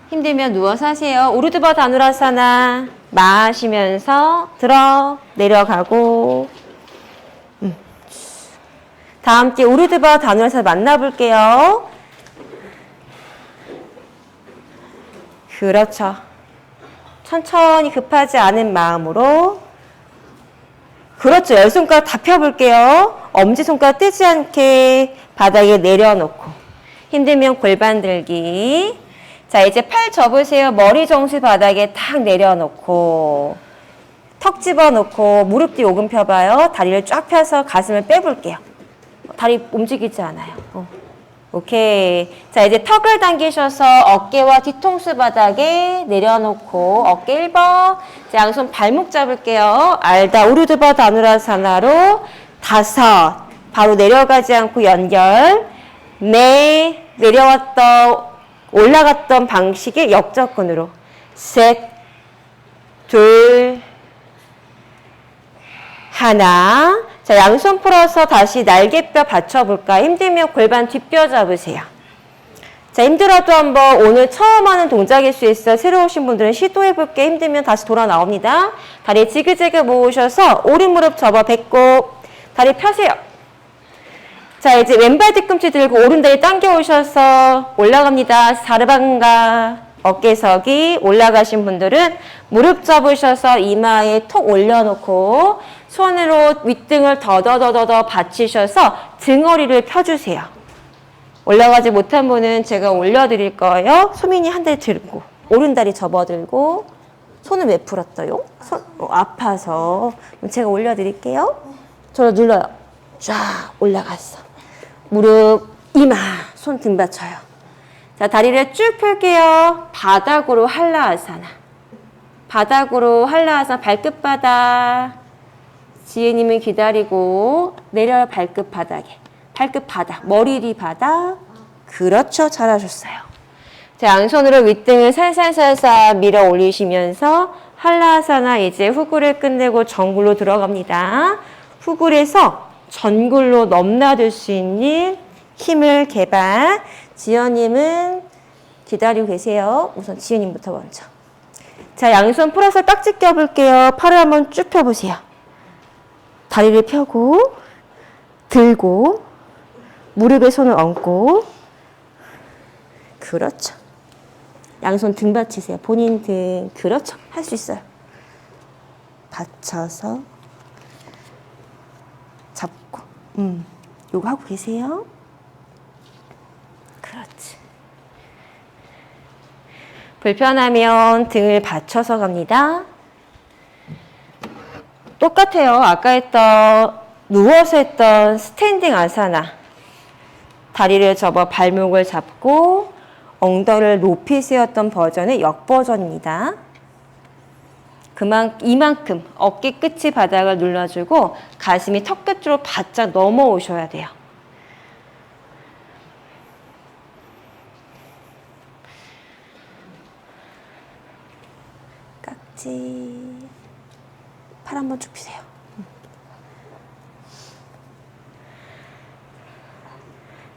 힘들면 누워서 하세요. 우르드바 다누라사나. 마시면서 들어 내려가고. 다 함께 우르드바 다누라사나 만나볼게요. 그렇죠. 천천히 급하지 않은 마음으로. 그렇죠. 10손가락 다 펴볼게요. 엄지손가락 떼지 않게 바닥에 내려놓고. 힘들면 골반 들기. 자, 이제 팔 접으세요. 머리 정수 바닥에 탁 내려놓고 턱 집어놓고 무릎 뒤 오금 펴봐요. 다리를 쫙 펴서 가슴을 빼볼게요. 다리 움직이지 않아요. 오케이. 자, 이제 턱을 당기셔서 어깨와 뒤통수 바닥에 내려놓고 어깨 1번. 자, 양손 발목 잡을게요. 알다 우르드바 다누라사나로 5. 바로 내려가지 않고 연결. 네. 내려왔던 올라갔던 방식의 역접근으로. 셋. 둘. 하나. 자, 양손 풀어서 다시 날개뼈 받쳐볼까? 힘들면 골반 뒷뼈 잡으세요. 자, 힘들어도 한번 오늘 처음 하는 동작일 수 있어. 새로 오신 분들은 시도해볼게. 힘들면 다시 돌아 나옵니다. 다리 지그재그 모으셔서 오른 무릎 접어 배꼽. 다리 펴세요. 자, 이제 왼발 뒤꿈치 들고 오른다리 당겨 오셔서 올라갑니다. 사르방가. 어깨서기. 올라가신 분들은 무릎 접으셔서 이마에 톡 올려놓고 손으로 윗등을 더더더더 받치셔서 등허리를 펴주세요. 올라가지 못한 분은 제가 올려드릴 거예요. 소민이 한 다리 들고 오른다리 접어들고 손을 왜 풀었어요? 아파서. 제가 올려드릴게요. 저를 눌러요. 쫙 올라갔어. 무릎, 이마, 손 등 받쳐요. 자, 다리를 쭉 펼게요. 바닥으로 한라아사나. 바닥으로 한라아사나 발끝바닥. 지혜님은 기다리고 내려요. 발끝 바닥에. 발끝 바닥. 머리 뒤 바닥. 그렇죠. 잘하셨어요. 자, 양손으로 윗등을 살살살살 밀어 올리시면서 한라아사나 이제 후굴을 끝내고 정굴로 들어갑니다. 후굴에서 전굴로 넘나들 수 있는 힘을 개발. 지연님은 기다리고 계세요. 우선 지연님부터 먼저. 자, 양손 풀어서 깍지 껴볼게요. 팔을 한번 쭉 펴보세요. 다리를 펴고 들고 무릎에 손을 얹고 그렇죠. 양손 등 받치세요. 본인 등. 그렇죠. 할 수 있어요. 받쳐서 잡고 요거 하고 계세요. 그렇지. 불편하면 등을 받쳐서 갑니다. 똑같아요. 아까 했던 누워서 했던 스탠딩 아사나. 다리를 접어 발목을 잡고 엉덩이를 높이 세웠던 버전의 역버전입니다. 이만큼 어깨 끝이 바닥을 눌러주고 가슴이 턱 끝으로 바짝 넘어오셔야 돼요. 깍지. 팔 한번 쭉 펴세요.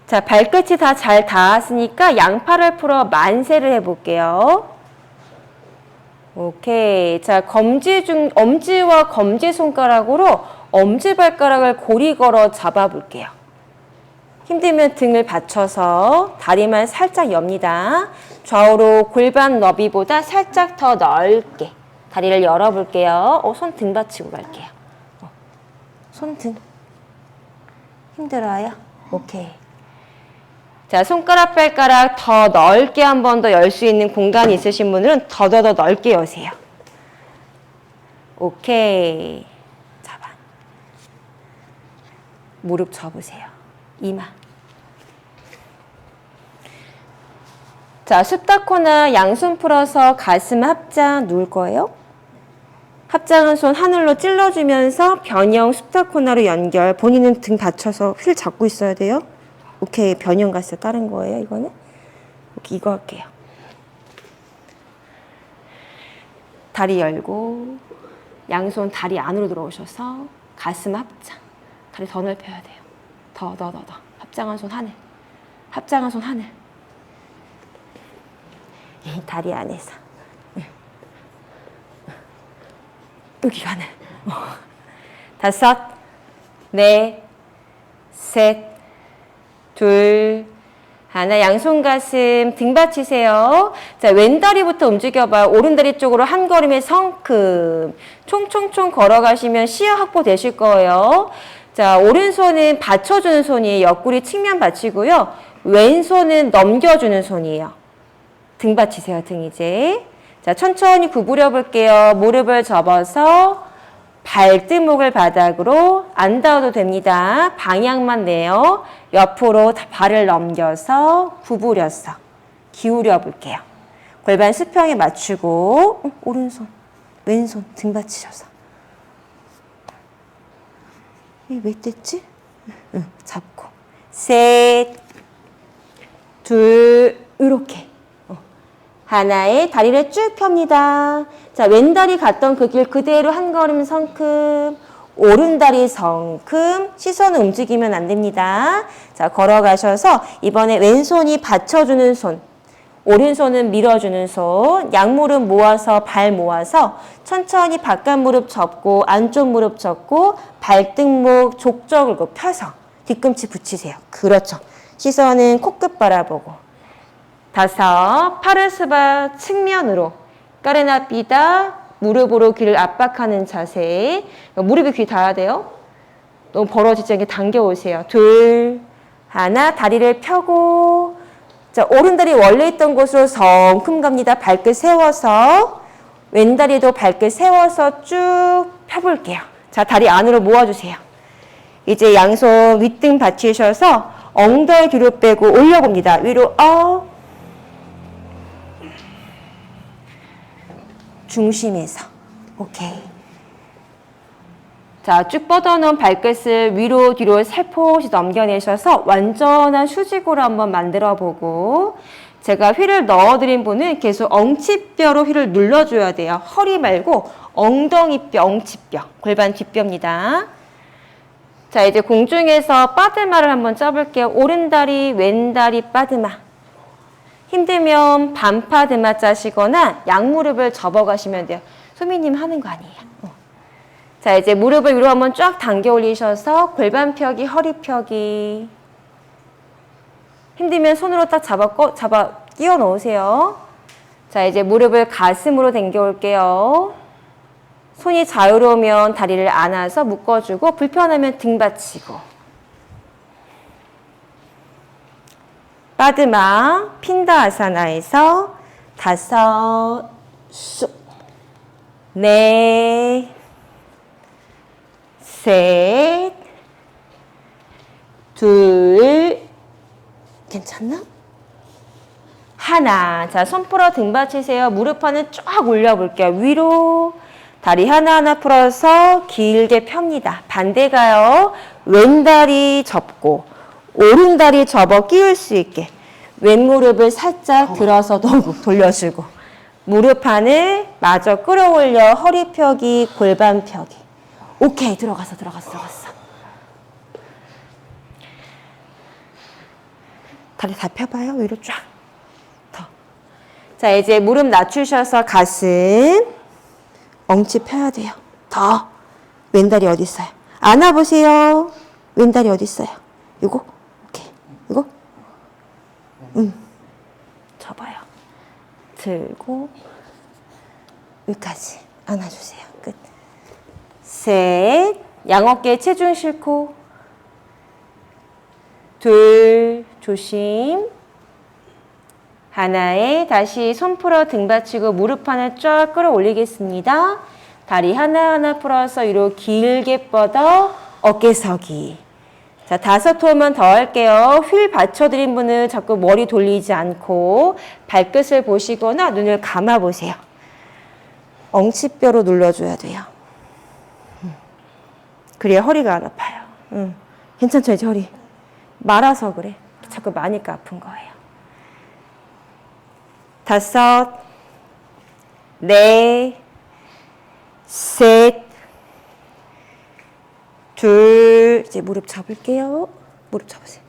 자, 발끝이 다 잘 닿았으니까 양팔을 풀어 만세를 해볼게요. 오케이. 자, 엄지와 검지손가락으로 엄지발가락을 고리 걸어 잡아볼게요. 힘들면 등을 받쳐서 다리만 살짝 엽니다. 좌우로 골반 너비보다 살짝 더 넓게 다리를 열어볼게요. 손 등 받치고 갈게요. 손 등. 힘들어요? 오케이. 자, 손가락, 발가락 더 넓게 한 번 더 열 수 있는 공간이 있으신 분들은 더 넓게 여세요. 오케이. 잡아. 무릎 접으세요. 이마. 자, 숫다코나 양손 풀어서 가슴 합장 누울 거예요. 합장한 손 하늘로 찔러주면서 변형 숫다코나로 연결. 본인은 등 받쳐서 휠 잡고 있어야 돼요. 오케이. 변형 가스 다른 거예요, 이거는? 오케이, 이거 할게요. 다리 열고 양손 다리 안으로 들어오셔서 가슴 합장. 다리 더 넓혀야 돼요. 더. 합장한 손 하늘. 합장한 손 하늘. 이 다리 안에서. 여기 하늘. 5, 4, 3, 2, 1. 양손 가슴 등 받치세요. 자, 왼다리부터 움직여봐요. 오른다리 쪽으로 한 걸음에 성큼. 총총총 걸어가시면 시야 확보되실 거예요. 자, 오른손은 받쳐주는 손이에요. 옆구리 측면 받치고요. 왼손은 넘겨주는 손이에요. 등 받치세요. 등 이제. 자, 천천히 구부려 볼게요. 무릎을 접어서 발등목을 바닥으로 안 닿아도 됩니다. 방향만 내요. 옆으로 발을 넘겨서 구부려서 기울여 볼게요. 골반 수평에 맞추고 오른손, 왼손 등 받치셔서 왜 뗐지? 잡고 셋, 둘, 이렇게 하나에 다리를 쭉 펴니다. 자, 왼다리 갔던 그 길 그대로 한 걸음 성큼, 오른다리 성큼, 시선을 움직이면 안 됩니다. 자, 걸어가셔서 이번에 왼손이 받쳐주는 손, 오른손은 밀어주는 손, 양무릎 모아서 발 모아서 천천히 바깥 무릎 접고 안쪽 무릎 접고 발등목 족저 긁고 펴서 뒤꿈치 붙이세요. 그렇죠. 시선은 코끝 바라보고. 다섯, 팔을 스바 측면으로 까르나 삐다 무릎으로 귀를 압박하는 자세. 무릎이 귀 닿아야 돼요. 너무 벌어지지 않게 당겨오세요. 둘, 하나, 다리를 펴고 자, 오른다리 원래 있던 곳으로 성큼 갑니다. 발끝 세워서 왼다리도 발끝 세워서 쭉 펴볼게요. 자, 다리 안으로 모아주세요. 이제 양손 윗등 받치셔서 엉덩이 뒤로 빼고 올려봅니다. 위로 업 중심에서 오케이. 자, 쭉 뻗어놓은 발끝을 위로 뒤로 살포시 넘겨내셔서 완전한 수직으로 한번 만들어보고 제가 휠을 넣어드린 분은 계속 엉치뼈로 휠을 눌러줘야 돼요. 허리 말고 엉덩이뼈, 엉치뼈, 골반 뒷뼈입니다. 자, 이제 공중에서 빠드마를 한번 짜볼게요. 오른다리, 왼다리 빠드마. 힘들면 반파드마 짜시거나 양무릎을 접어가시면 돼요. 소미님 하는 거 아니에요. 자, 이제 무릎을 위로 한번 쫙 당겨 올리셔서 골반 펴기, 허리 펴기. 힘들면 손으로 딱 잡아 끼워 넣으세요. 자, 이제 무릎을 가슴으로 당겨 올게요. 손이 자유로우면 다리를 안아서 묶어주고 불편하면 등 받치고. 빠드마 핀다 아사나에서 다섯, 넷, 셋, 둘, 괜찮나? 하나. 자, 손 풀어 등 받치세요. 무릎판을 쫙 올려볼게요. 위로. 다리 하나하나 풀어서 길게 펴니다. 반대 가요. 왼다리 접고 오른다리 접어 끼울 수 있게 왼무릎을 살짝 들어서 돌려주고 무릎판을 마저 끌어올려 허리 펴기, 골반 펴기. 오케이. 들어갔어. 다리 다 펴봐요. 위로 쫙. 더. 자, 이제 무릎 낮추셔서 가슴 엉치 펴야 돼요. 더. 왼다리 어디 있어요? 안아보세요. 왼다리 어디 있어요? 이거? 오케이. 이거? 접어요. 들고 여기까지 안아주세요. 끝. 셋. 양어깨 체중 싣고 둘. 조심. 하나에 다시 손 풀어 등 받치고 무릎판을 쫙 끌어올리겠습니다. 다리 하나하나 풀어서 위로 길게 뻗어 어깨 서기. 자, 5톨만 더 할게요. 휠 받쳐드린 분은 자꾸 머리 돌리지 않고 발끝을 보시거나 눈을 감아보세요. 엉치뼈로 눌러줘야 돼요. 그래야 허리가 안 아파요. 괜찮죠, 이제 허리? 말아서 그래. 자꾸 마니까 아픈 거예요. 5, 넷, 셋, 둘, 이제 무릎 접을게요. 무릎 접으세요.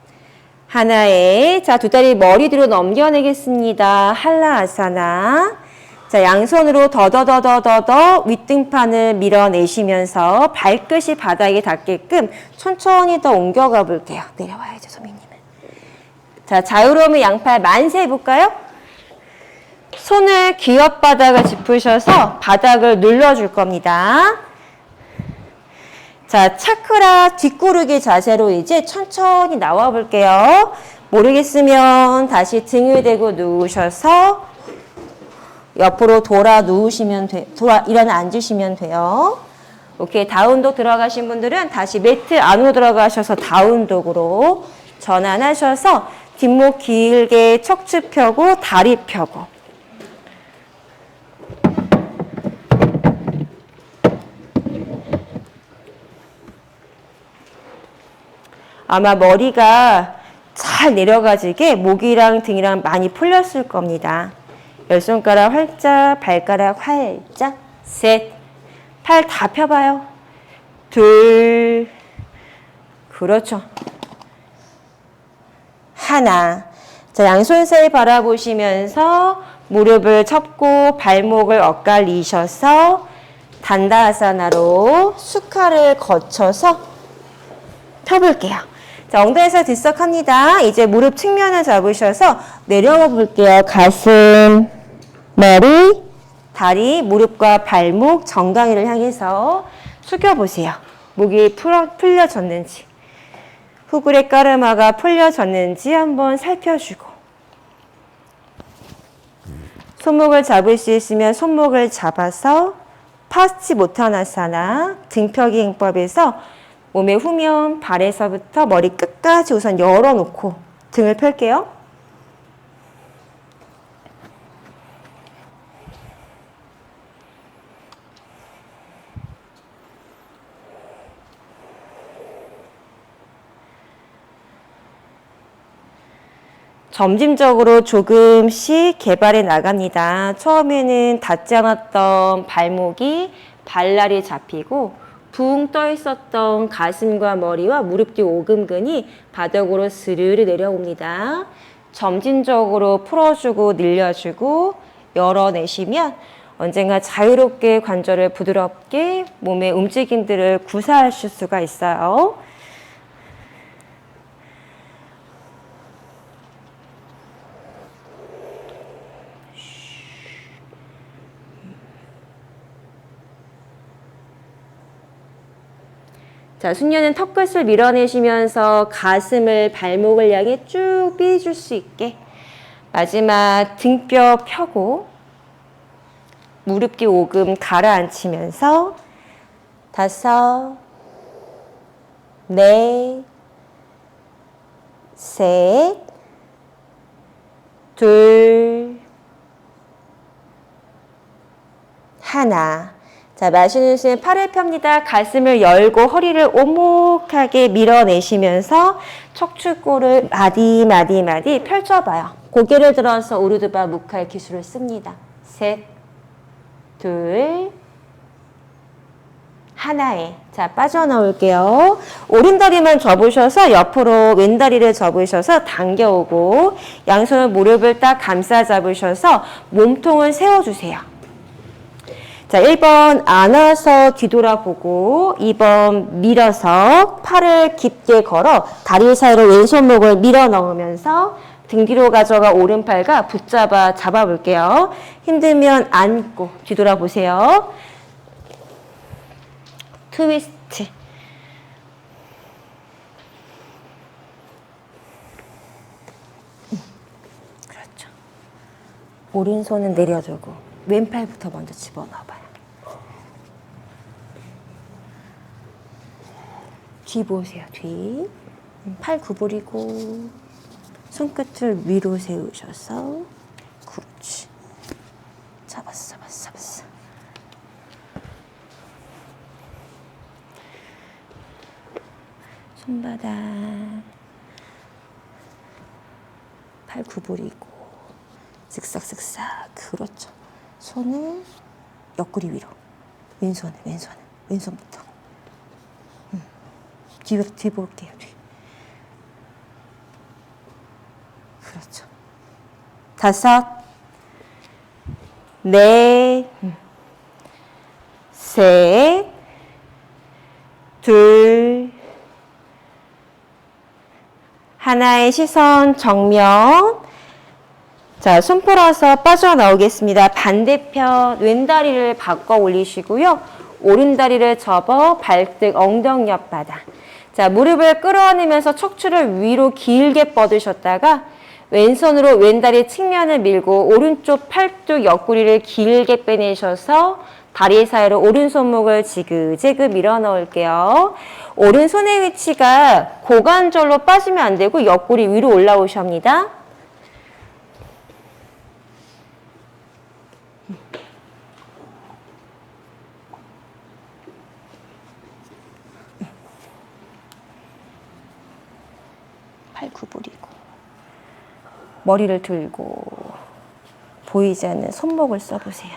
하나에, 자, 두 다리 머리 뒤로 넘겨내겠습니다. 한라아사나. 자, 양손으로 더더더더더더 윗등판을 밀어내시면서 발끝이 바닥에 닿게끔 천천히 더 옮겨가 볼게요. 내려와야죠, 소민님은. 자, 자유로우면 양팔 만세 해볼까요? 손을 귀엽바닥을 짚으셔서 바닥을 눌러줄 겁니다. 자, 차크라 뒷구르기 자세로 이제 천천히 나와 볼게요. 모르겠으면 다시 등을 대고 누우셔서 옆으로 돌아 누우시면 일어나 앉으시면 돼요. 오케이. 다운독 들어가신 분들은 다시 매트 안으로 들어가셔서 다운독으로 전환하셔서 뒷목 길게 척추 펴고 다리 펴고. 아마 머리가 잘 내려가지게 목이랑 등이랑 많이 풀렸을 겁니다. 열 손가락 활짝, 발가락 활짝, 셋, 팔 다 펴봐요. 둘, 그렇죠. 하나. 자, 양손 사이 바라보시면서 무릎을 접고 발목을 엇갈리셔서 단다아사나로 수카를 거쳐서 펴볼게요. 자, 엉덩이에서 들썩합니다. 이제 무릎 측면을 잡으셔서 내려와 볼게요. 가슴, 머리, 다리, 무릎과 발목, 정강이를 향해서 숙여보세요. 목이 풀려졌는지, 후굴의 까르마가 풀려졌는지 한번 살펴주고, 손목을 잡을 수 있으면 손목을 잡아서 파스치모타나사나 등펴기 행법에서 몸의 후면, 발에서부터 머리 끝까지 우선 열어놓고 등을 펼게요. 점진적으로 조금씩 개발해 나갑니다. 처음에는 닿지 않았던 발목이 발날이 잡히고 붕 떠 있었던 가슴과 머리와 무릎 뒤 오금근이 바닥으로 스르르 내려옵니다. 점진적으로 풀어주고 늘려주고 열어내시면 언젠가 자유롭게 관절을 부드럽게 몸의 움직임들을 구사하실 수가 있어요. 자, 숙녀는 턱끝을 밀어내시면서 가슴을 발목을 향해 쭉 삐줄 수 있게 마지막 등뼈 펴고 무릎 뒤 오금 가라앉히면서 5, 4, 셋, 둘, 하나. 자, 마시는 숨에 팔을 펴니다. 가슴을 열고 허리를 오목하게 밀어내시면서 척추골을 마디 펼쳐봐요. 고개를 들어서 우르드바 무칼 기술을 씁니다. 셋, 둘, 하나에. 자, 빠져나올게요. 오른다리만 접으셔서 옆으로 왼다리를 접으셔서 당겨오고 양손을 무릎을 딱 감싸 잡으셔서 몸통을 세워주세요. 자, 1번 안아서 뒤돌아보고 2번 밀어서 팔을 깊게 걸어 다리 사이로 왼손목을 밀어 넣으면서 등 뒤로 가져가 오른팔과 잡아볼게요. 힘들면 안고 뒤돌아보세요. 트위스트. 그렇죠. 오른손은 내려두고 왼팔부터 먼저 집어넣어봐요. 뒤 보세요. 뒤. 팔 구부리고 손끝을 위로 세우셔서 그렇지. 잡았어. 손바닥 팔 구부리고 쓱싹쓱싹. 그렇죠. 손을 옆구리 위로. 왼손부터. 뒤 볼게요. 뒤. 그렇죠. 5, 4, 셋, 둘, 하나의 시선 정면. 자, 손 풀어서 빠져나오겠습니다. 반대편 왼다리를 바꿔 올리시고요. 오른다리를 접어 발등 엉덩이 옆바닥. 자, 무릎을 끌어안으면서 척추를 위로 길게 뻗으셨다가 왼손으로 왼다리 측면을 밀고 오른쪽 팔뚝 옆구리를 길게 빼내셔서 다리 사이로 오른손목을 지그재그 밀어 넣을게요. 오른손의 위치가 고관절로 빠지면 안 되고 옆구리 위로 올라오셔야 합니다. 팔 구부리고 머리를 들고 보이지 않는 손목을 써보세요.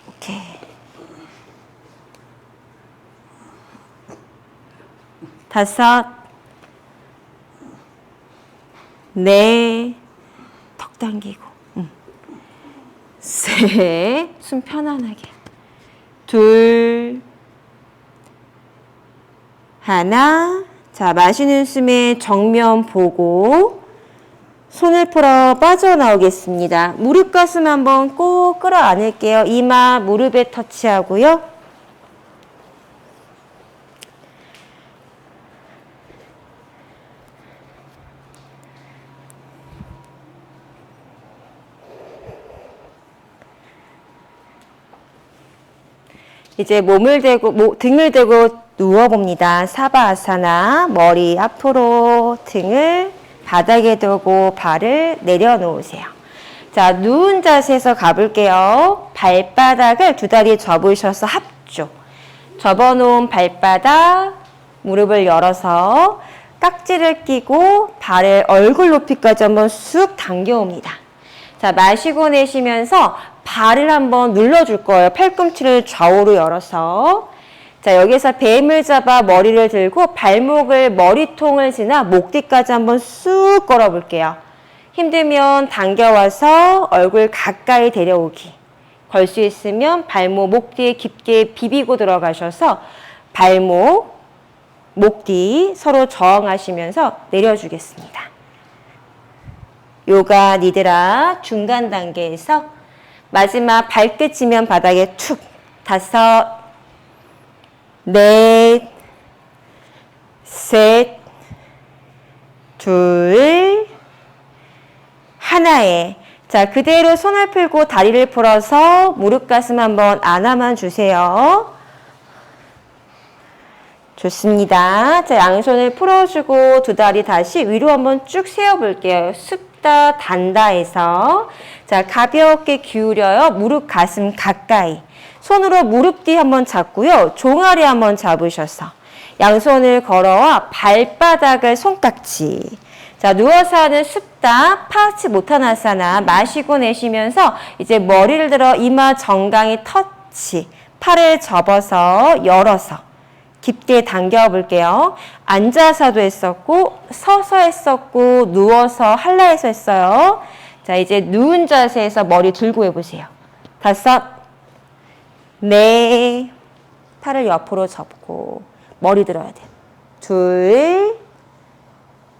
오케이. 다섯, 넷, 턱 당기고, 셋, 숨 편안하게, 둘, 하나. 자, 마시는 숨에 정면 보고 손을 풀어 빠져나오겠습니다. 무릎 가슴 한번 꼭 끌어안을게요. 이마 무릎에 터치하고요. 이제 몸을 대고 등을 대고 누워봅니다. 사바아사나. 머리 앞으로 등을 바닥에 두고 발을 내려놓으세요. 자, 누운 자세에서 가볼게요. 발바닥을 두 다리 접으셔서 합조. 접어놓은 발바닥, 무릎을 열어서 깍지를 끼고 발을 얼굴 높이까지 한번 쑥 당겨옵니다. 자, 마시고 내쉬면서 발을 한번 눌러줄 거예요. 팔꿈치를 좌우로 열어서. 자, 여기서 뱀을 잡아 머리를 들고 발목을 머리통을 지나 목 뒤까지 한번 쑥 걸어볼게요. 힘들면 당겨와서 얼굴 가까이 데려오기. 걸 수 있으면 발목, 목 뒤에 깊게 비비고 들어가셔서 발목, 목 뒤 서로 저항하시면서 내려주겠습니다. 요가 니드라 중간 단계에서 마지막 발끝이면 바닥에 툭. 다섯, 넷, 셋, 둘, 하나에. 자, 그대로 손을 풀고 다리를 풀어서 무릎 가슴 한번 안아만 주세요. 좋습니다. 자, 양손을 풀어주고 두 다리 다시 위로 한번 쭉 세워볼게요. 습다 단다해서. 자, 가볍게 기울여요. 무릎 가슴 가까이. 손으로 무릎 뒤 한번 잡고요. 종아리 한번 잡으셔서 양손을 걸어와 발바닥을 손깍지. 자, 누워서 하는 습다 파치모타나사나. 마시고 내쉬면서 이제 머리를 들어 이마 정강이 터치. 팔을 접어서 열어서 깊게 당겨 볼게요. 앉아서도 했었고 서서 했었고 누워서 한라해서 했어요. 자, 이제 누운 자세에서 머리 들고 해보세요. 다섯, 넷, 팔을 옆으로 접고 머리 들어야 돼요. 둘,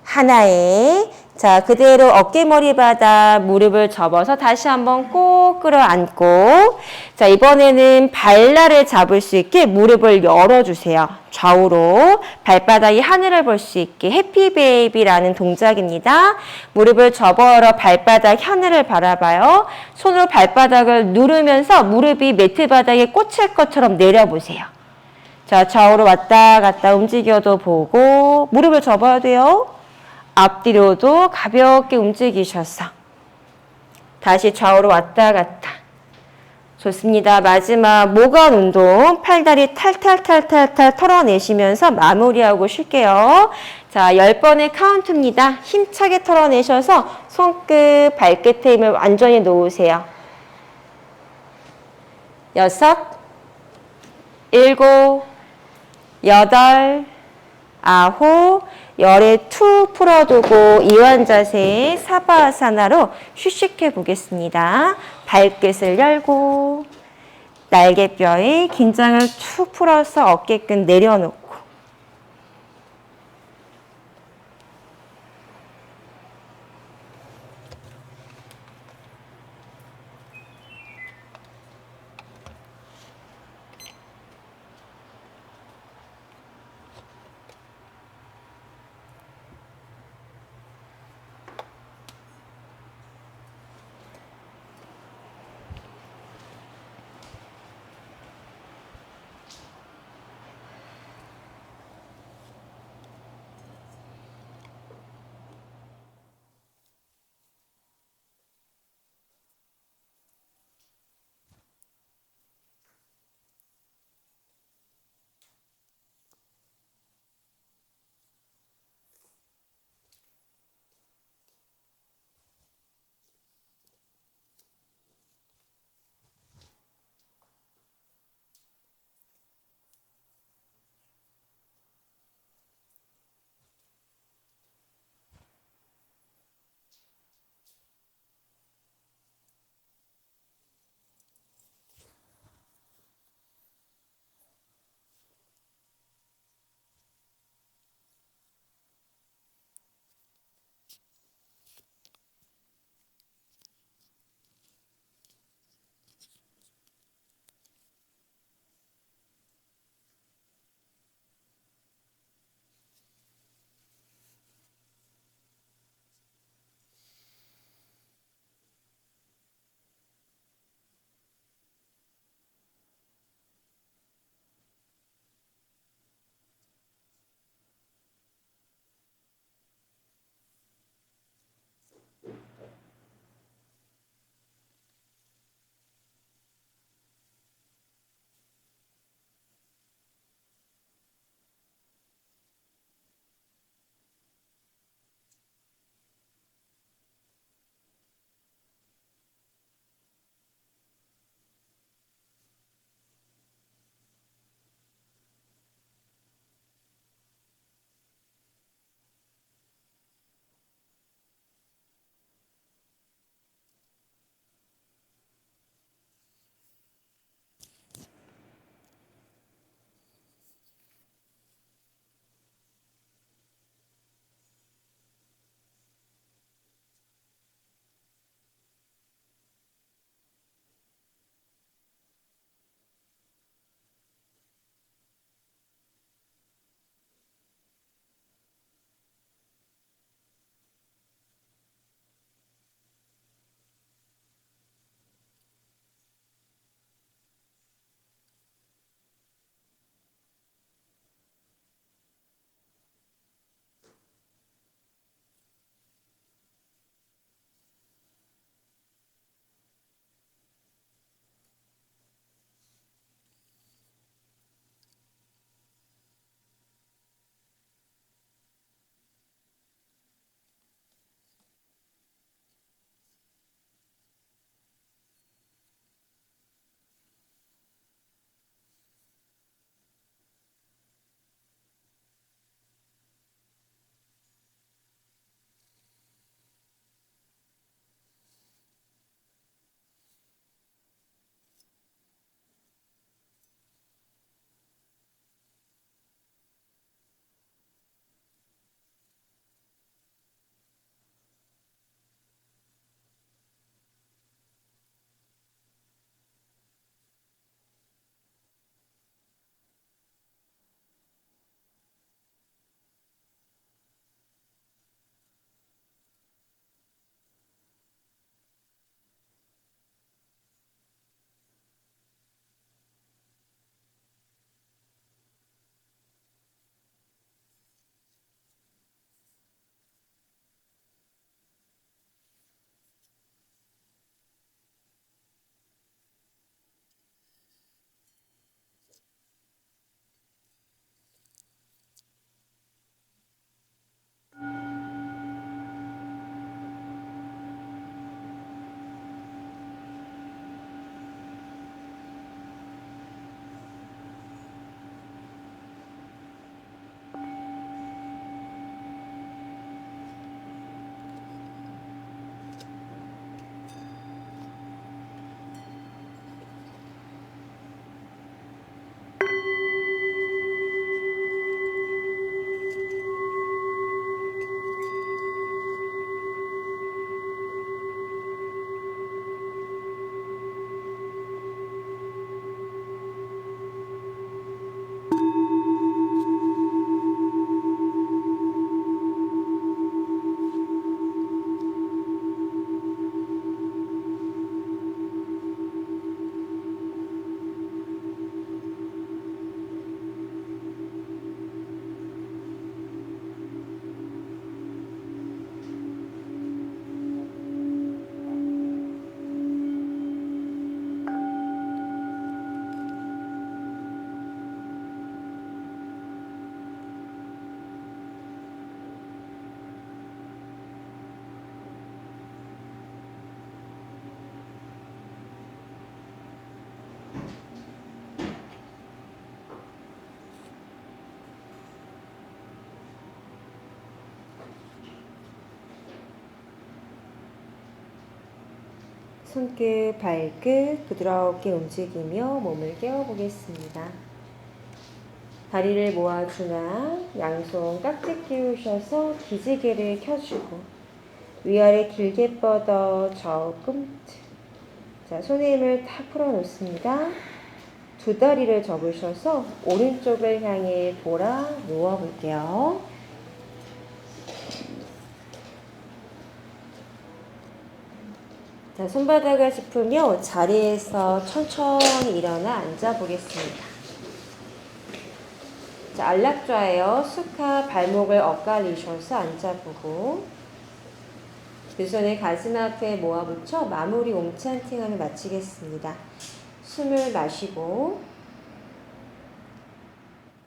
하나에. 자, 그대로 어깨머리 바닥 무릎을 접어서 다시 한번 꼭 끌어안고. 자, 이번에는 발날을 잡을 수 있게 무릎을 열어주세요. 좌우로 발바닥이 하늘을 볼 수 있게 해피베이비라는 동작입니다. 무릎을 접어서 발바닥 하늘을 바라봐요. 손으로 발바닥을 누르면서 무릎이 매트 바닥에 꽂힐 것처럼 내려보세요. 자, 좌우로 왔다 갔다 움직여도 보고 무릎을 접어야 돼요. 앞뒤로도 가볍게 움직이셔서 다시 좌우로 왔다 갔다. 좋습니다. 마지막 모관 운동. 팔다리 탈탈탈탈탈 털어내시면서 마무리하고 쉴게요. 자, 10번의 카운트입니다. 힘차게 털어내셔서 손끝, 발끝에 힘을 완전히 놓으세요. 6, 7, 8, 9, 열에 툭 풀어두고 이완 자세의 사바아사나로 휴식해 보겠습니다. 발끝을 열고 날개뼈에 긴장을 툭 풀어서 어깨끈 내려놓고 손끝, 발끝 부드럽게 움직이며 몸을 깨워보겠습니다. 다리를 모아주나 양손 깍지 끼우셔서 기지개를 켜주고 위아래 길게 뻗어 조금. 자, 손의 힘을 탁 풀어놓습니다. 두 다리를 접으셔서 오른쪽을 향해 돌아 누워볼게요. 자, 손바닥을 짚으며 자리에서 천천히 일어나 앉아보겠습니다. 자, 안락좌예요. 수카 발목을 엇갈리셔서 앉아보고 두 손을 가슴 앞에 모아붙여 마무리 옴찬팅함을 마치겠습니다. 숨을 마시고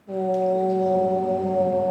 오